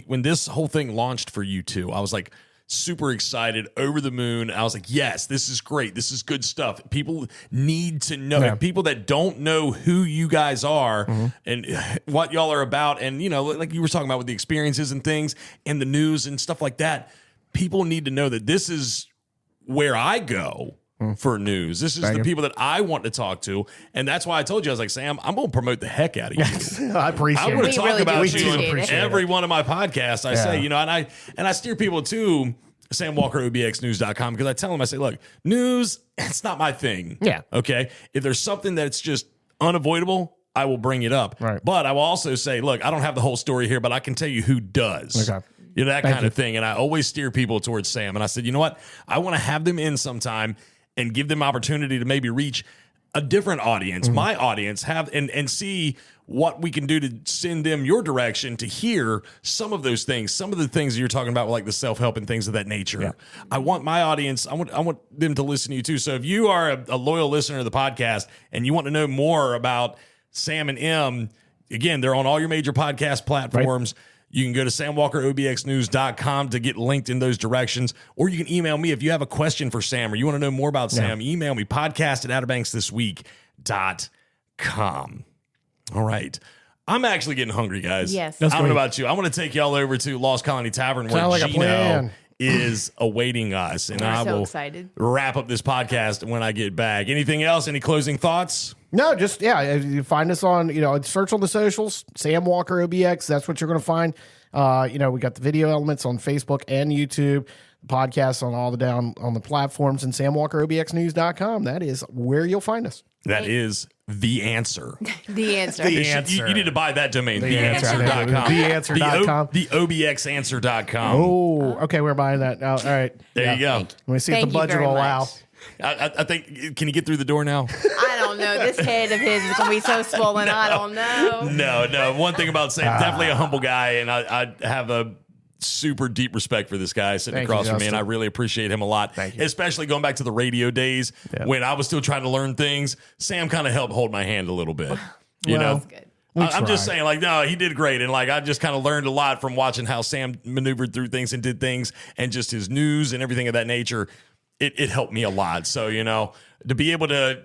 when this whole thing launched for you two, I was like, super excited, over the moon. I was like, yes, this is great. This is good stuff. People need to know. Yeah. People that don't know who you guys are and what y'all are about, and, you know, like you were talking about with the experiences and things and the news and stuff like that, people need to know that this is where I go for news. This is the people that I want to talk to. And that's why I told you, I was like, Sam, I'm going to promote the heck out of you. I appreciate I want it. to talk really do about you appreciate in it. every one of my podcasts. I say, you know, and I steer people to SamWalkerOBXnews.com because I tell them, I say, look, news, it's not my thing. Yeah. Okay. If there's something that's just unavoidable, I will bring it up. Right. But I will also say, look, I don't have the whole story here, but I can tell you who does. Okay. You know, that kind of thing. And I always steer people towards Sam. And I said, you know what? I want to have them in sometime and give them opportunity to maybe reach a different audience, my audience, have and see what we can do to send them your direction to hear some of those things, some of the things that you're talking about, like the self-help and things of that nature. Yeah. I want my audience, I want them to listen to you too. So if you are a loyal listener to the podcast and you want to know more about Sam and M, again, they're on all your major podcast platforms. Right. You can go to SamWalkerOBXnews.com to get linked in those directions, or you can email me if you have a question for Sam or you want to know more about Sam. Email me, podcast@OuterBanksThisWeek.com. All right. I'm actually getting hungry, guys. Yes. I don't know about you. I want to take y'all over to Lost Colony Tavern where Sound like a Gino plan. is awaiting us. And I so will excited. wrap up this podcast when I get back. Anything else? Any closing thoughts? No, just you find us on, search on the socials, Sam Walker OBX. That's what you're going to find. We got the video elements on Facebook and YouTube, podcasts on all on the platforms, and SamWalkerOBXnews.com. That is where you'll find us. That is the answer. The answer. You need to buy that domain, TheAnswer.com. TheAnswer.com. The OBXanswer.com. Oh, okay, we're buying that now. All right. There you go. Let me see if Thank the you budget very will much. allow. I think, can you get through the door now? I don't know. This head of his is going to be so swollen. I don't know. No. One thing about Sam, definitely a humble guy, and I have a super deep respect for this guy sitting Thank across you, from me, and Justin. I really appreciate him a lot. Thank you. Especially going back to the radio days when I was still trying to learn things. Sam kind of helped hold my hand a little bit. You know? That's good. I'm just saying, no, he did great. And I just kind of learned a lot from watching how Sam maneuvered through things and did things, and just his news and everything of that nature. It helped me a lot. So, to be able to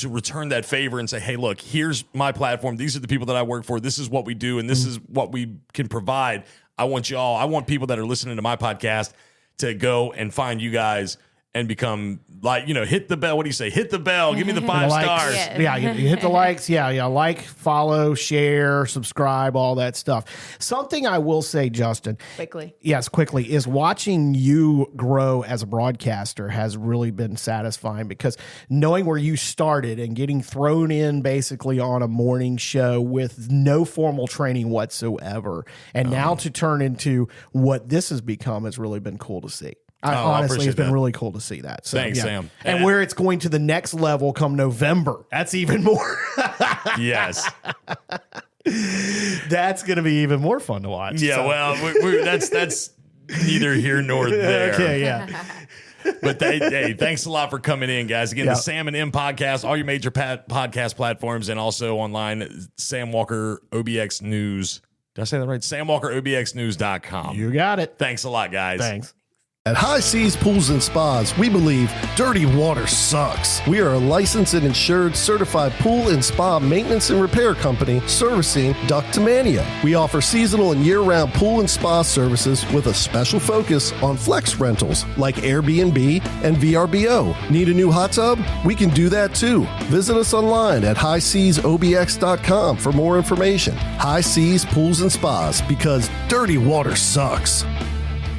return that favor and say, hey, look, here's my platform. These are the people that I work for. This is what we do, and this is what we can provide. I want people that are listening to my podcast to go and find you guys and become hit the bell. What do you say? Hit the bell. Give me the 5 stars. Yeah. You hit the likes. Like, follow, share, subscribe, all that stuff. Something I will say, Justin. Quickly, is watching you grow as a broadcaster has really been satisfying, because knowing where you started and getting thrown in basically on a morning show with no formal training whatsoever, and now to turn into what this has become has really been cool to see. Honestly, it's been really cool to see that. So, Thanks, Sam. And where it's going to the next level come November, that's even more. Yes. That's going to be even more fun to watch. Yeah, So- well, that's neither here nor there. Okay, yeah. But hey, thanks a lot for coming in, guys. Again, the Sam and M podcast, all your major podcast platforms, and also online, Sam Walker OBX News. Did I say that right? SamWalkerOBXnews.com. You got it. Thanks a lot, guys. Thanks. At High Seas Pools and Spas, we believe dirty water sucks. We are a licensed and insured certified pool and spa maintenance and repair company servicing Ductomania. We offer seasonal and year-round pool and spa services with a special focus on flex rentals like Airbnb and VRBO. Need a new hot tub? We can do that too. Visit us online at highseasobx.com for more information. High Seas Pools and Spas, because dirty water sucks.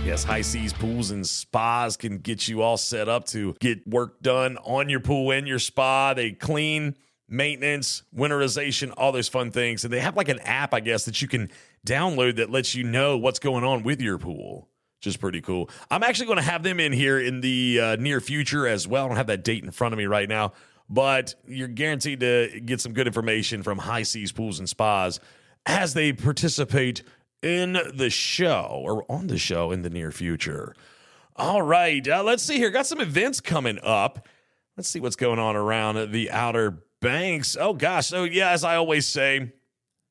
Yes, High Seas Pools and Spas can get you all set up to get work done on your pool and your spa. They clean, maintenance, winterization, all those fun things. And they have like an app, I guess, that you can download that lets you know what's going on with your pool, which is pretty cool. I'm actually going to have them in here in the near future as well. I don't have that date in front of me right now, but you're guaranteed to get some good information from High Seas Pools and Spas as they participate in the show or on the show in the near future. All right, let's see here. Got some events coming up. Let's see what's going on around the Outer Banks. Oh, gosh. So, yeah, as I always say,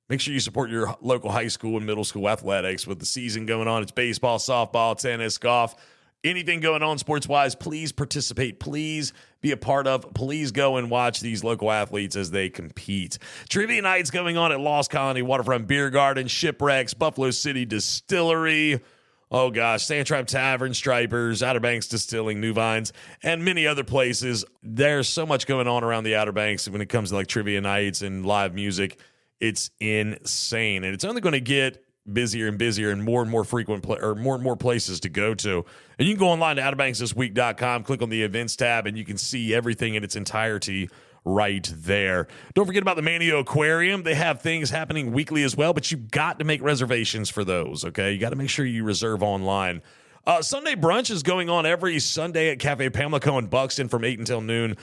make sure you support your local high school and middle school athletics with the season going on. It's baseball, softball, tennis, golf, anything going on sports-wise, please participate. Please be a part of. Please go and watch these local athletes as they compete. Trivia nights going on at Lost Colony, Waterfront Beer Garden, Shipwrecks, Buffalo City Distillery, oh gosh, Sandtrap Tavern, Stripers, Outer Banks Distilling, New Vines, and many other places. There's so much going on around the Outer Banks when it comes to like trivia nights and live music. It's insane, and it's only going to get busier and busier and more frequent more and more places to go to. And you can go online to OuterBanksThisWeek.com, click on the events tab, and you can see everything in its entirety right there. Don't forget about the Manio Aquarium. They have things happening weekly as well, but you've got to make reservations for those, okay? You got to make sure you reserve online. Sunday brunch is going on every Sunday at Cafe Pamlico in Buxton from 8 until noon.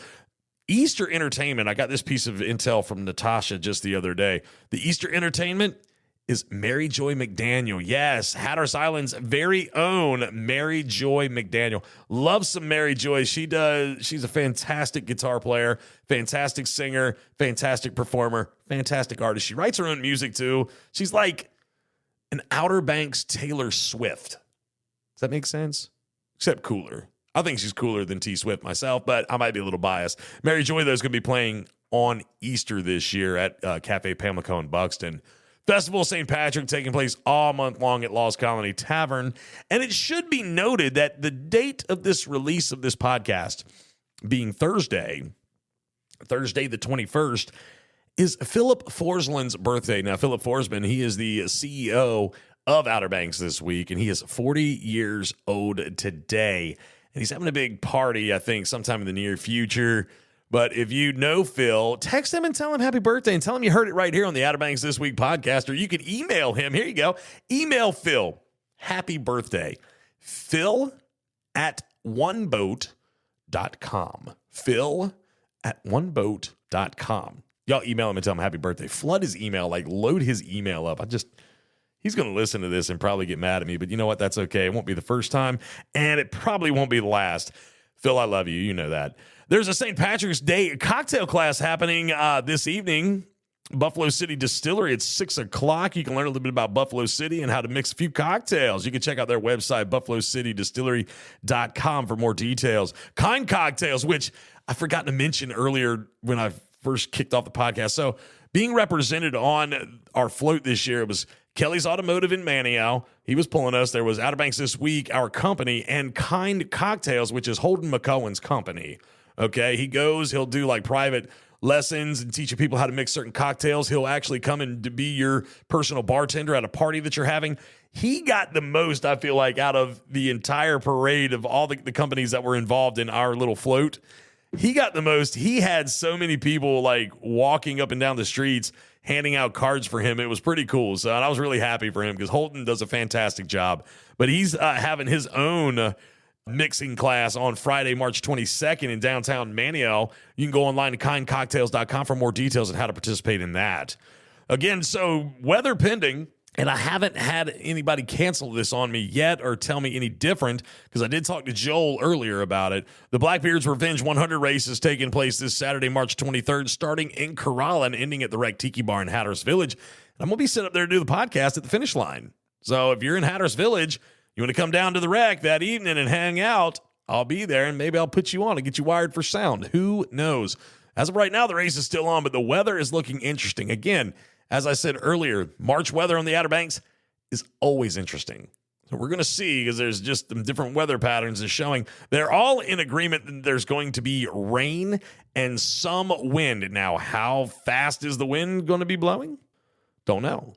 Easter entertainment, I got this piece of intel from Natasha just the other day. The Easter entertainment is Mary Joy McDaniel. Yes, Hatteras Island's very own Mary Joy McDaniel. Love some Mary Joy. She's a fantastic guitar player, fantastic singer, fantastic performer, fantastic artist. She writes her own music too. She's like an Outer Banks Taylor Swift. Does that make sense? Except cooler. I think she's cooler than T Swift myself, but I might be a little biased. Mary Joy, though, is going to be playing on Easter this year at Cafe Pamlico in Buxton. Festival of St. Patrick taking place all month long at Lost Colony Tavern. And it should be noted that the date of this release of this podcast being Thursday the 21st, is Philip Forsland's birthday. Now, Philip Forsman, he is the CEO of Outer Banks this week, and he is 40 years old today. And he's having a big party, I think, sometime in the near future. But if you know Phil, text him and tell him happy birthday and tell him you heard it right here on the Outer Banks This Week podcast, or you can email him. Here you go. Email Phil. Happy birthday. Phil@oneboat.com. Phil@oneboat.com. Y'all email him and tell him happy birthday. Flood his email, like load his email up. He's going to listen to this and probably get mad at me, but you know what? That's okay. It won't be the first time, and it probably won't be the last. Phil, I love you. You know that. There's a St. Patrick's Day cocktail class happening this evening. Buffalo City Distillery at 6 o'clock. You can learn a little bit about Buffalo City and how to mix a few cocktails. You can check out their website, buffalocitydistillery.com, for more details. Kind Cocktails, which I forgot to mention earlier when I first kicked off the podcast. So being represented on our float this year, it was Kelly's Automotive in Manio. He was pulling us. There was Outer Banks This Week, our company, and Kind Cocktails, which is Holden McCohen's company. Okay, he'll do like private lessons and teaching people how to mix certain cocktails. He'll actually come in to be your personal bartender at a party that you're having. He got the most, I feel like, out of the entire parade of all the companies that were involved in our little float. He got the most. He had so many people like walking up and down the streets handing out cards for him. It was pretty cool. So and I was really happy for him because Holden does a fantastic job. But he's having his own mixing class on Friday, March 22nd in downtown Manio. You can go online to kindcocktails.com for more details on how to participate in that. Again, so weather pending, and I haven't had anybody cancel this on me yet or tell me any different because I did talk to Joel earlier about it. The Blackbeard's Revenge 100 race is taking place this Saturday, March 23rd, starting in Corral and ending at the Wreck Tiki Bar in Hatteras Village. And I'm going to be set up there to do the podcast at the finish line. So if you're in Hatteras Village, you want to come down to the Wreck that evening and hang out, I'll be there, and maybe I'll put you on and get you wired for sound. Who knows? As of right now, the race is still on, but the weather is looking interesting. Again, as I said earlier, March weather on the Outer Banks is always interesting. So we're going to see, because there's just some different weather patterns is showing. They're all in agreement that there's going to be rain and some wind. Now, how fast is the wind going to be blowing? Don't know.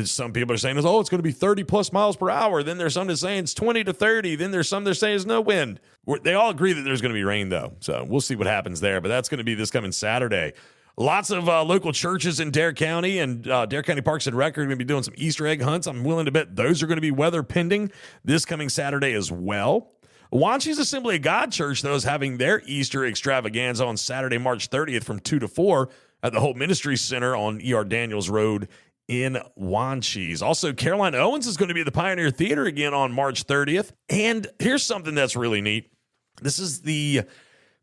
Some people are saying, it's going to be 30 plus miles per hour. Then there's some that saying it's 20 to 30. Then there's some that are saying it's no wind. They all agree that there's going to be rain, though. So we'll see what happens there. But that's going to be this coming Saturday. Lots of local churches in Dare County and Dare County Parks and Rec are going to be doing some Easter egg hunts. I'm willing to bet those are going to be weather pending this coming Saturday as well. Wanchie's Assembly of God Church, though, is having their Easter extravaganza on Saturday, March 30th from 2 to 4 at the Hope Ministry Center on E.R. Daniels Road in Wanchese. Also, Caroline Owens is going to be at the Pioneer Theater again on March 30th. And here's something that's really neat. This is the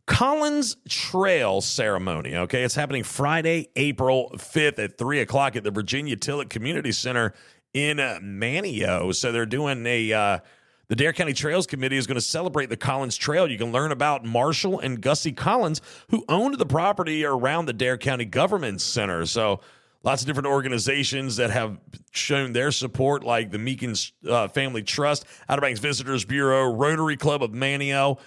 Collins Trail ceremony, okay? It's happening Friday, April 5th at 3 o'clock at the Virginia Tillett Community Center in Manio. So they're doing The Dare County Trails Committee is going to celebrate the Collins Trail. You can learn about Marshall and Gussie Collins, who owned the property around the Dare County Government Center. So lots of different organizations that have shown their support, like the Meekins Family Trust, Outer Banks Visitors Bureau, Rotary Club of Manio,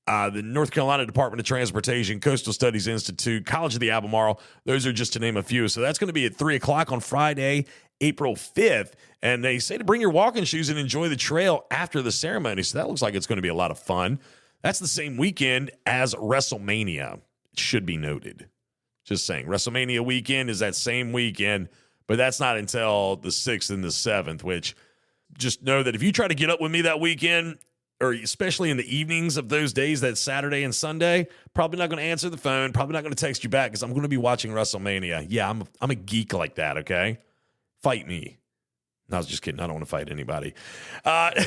the North Carolina Department of Transportation, Coastal Studies Institute, College of the Albemarle. Those are just to name a few. So that's going to be at 3 o'clock on Friday, April 5th. And they say to bring your walking shoes and enjoy the trail after the ceremony. So that looks like it's going to be a lot of fun. That's the same weekend as WrestleMania. It should be noted. Just saying, WrestleMania weekend is that same weekend, but that's not until the 6th and the 7th, which just know that if you try to get up with me that weekend, or especially in the evenings of those days, that Saturday and Sunday, probably not going to answer the phone, probably not going to text you back because I'm going to be watching WrestleMania. Yeah, I'm a geek like that, okay? Fight me. No, I was just kidding. I don't want to fight anybody. Outer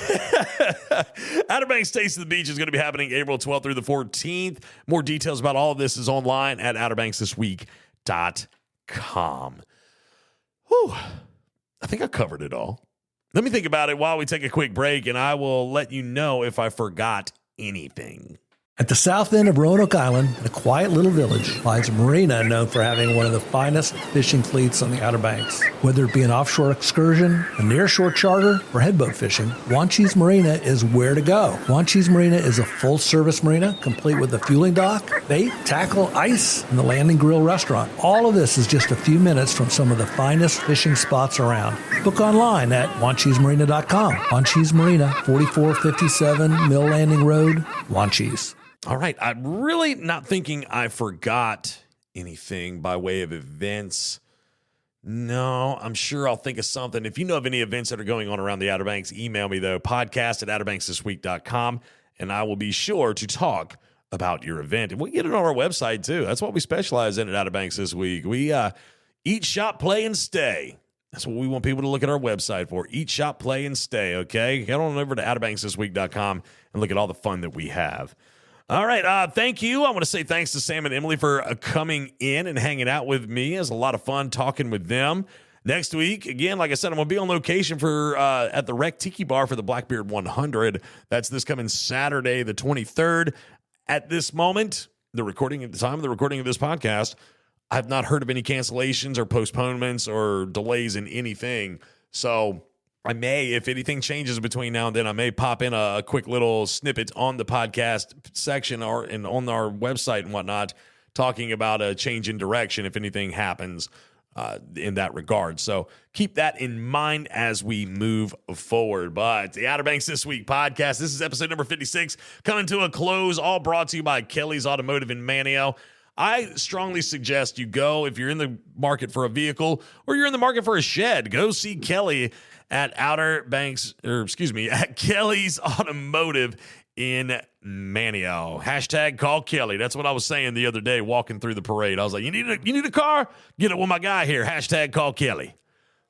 Banks Taste of the Beach is going to be happening April 12th through the 14th. More details about all of this is online at outerbanksthisweek.com. Whew. I think I covered it all. Let me think about it while we take a quick break, and I will let you know if I forgot anything. At the south end of Roanoke Island, in a quiet little village, lies a marina known for having one of the finest fishing fleets on the Outer Banks. Whether it be an offshore excursion, a nearshore charter, or headboat fishing, Wanchese Marina is where to go. Wanchese Marina is a full-service marina, complete with a fueling dock, bait, tackle, ice, and the landing grill restaurant. All of this is just a few minutes from some of the finest fishing spots around. Book online at wanchesemarina.com. Wanchese Marina, 4457 Mill Landing Road, Wanchese. All right. I'm really not thinking I forgot anything by way of events. No, I'm sure I'll think of something. If you know of any events that are going on around the Outer Banks, email me, though, podcast@outerbanksthisweek.com, and I will be sure to talk about your event. And we get it on our website, too. That's what we specialize in at Outer Banks this week. We eat, shop, play, and stay. That's what we want people to look at our website for. Eat, shop, play, and stay, okay? Head on over to outerbanksthisweek.com and look at all the fun that we have. All right. Thank you. I want to say thanks to Sam and Emily for coming in and hanging out with me. It was a lot of fun talking with them. Next week, again, like I said, I'm going to be on location for at the Rec Tiki Bar for the Blackbeard 100. That's this coming Saturday, the 23rd. At this moment, the time of the recording of this podcast, I've not heard of any cancellations or postponements or delays in anything. So I may, if anything changes between now and then, I may pop in a quick little snippet on the podcast section and on our website and whatnot, talking about a change in direction if anything happens in that regard. So keep that in mind as we move forward. But the Outer Banks This Week podcast, this is episode number 56, coming to a close, all brought to you by Kelly's Automotive in Manio. I strongly suggest you go, if you're in the market for a vehicle or you're in the market for a shed, go see Kelly at Kelly's Automotive in Manio. Hashtag call Kelly. That's what I was saying the other day walking through the parade. I was like, you need a car? Get it with my guy here. Hashtag call Kelly.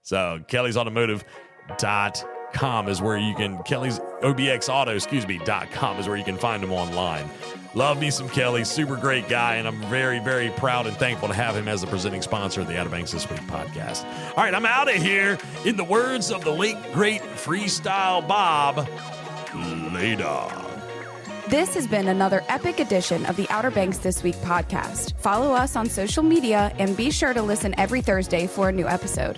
So kellysautomotive.com is where you can, kellysobxauto.com is where you can find them online. Love me some Kelly. Super great guy, and I'm very, very proud and thankful to have him as the presenting sponsor of the Outer Banks This Week podcast. All right, I'm out of here. In the words of the late, great Freestyle Bob, later. This has been another epic edition of the Outer Banks This Week podcast. Follow us on social media and be sure to listen every Thursday for a new episode.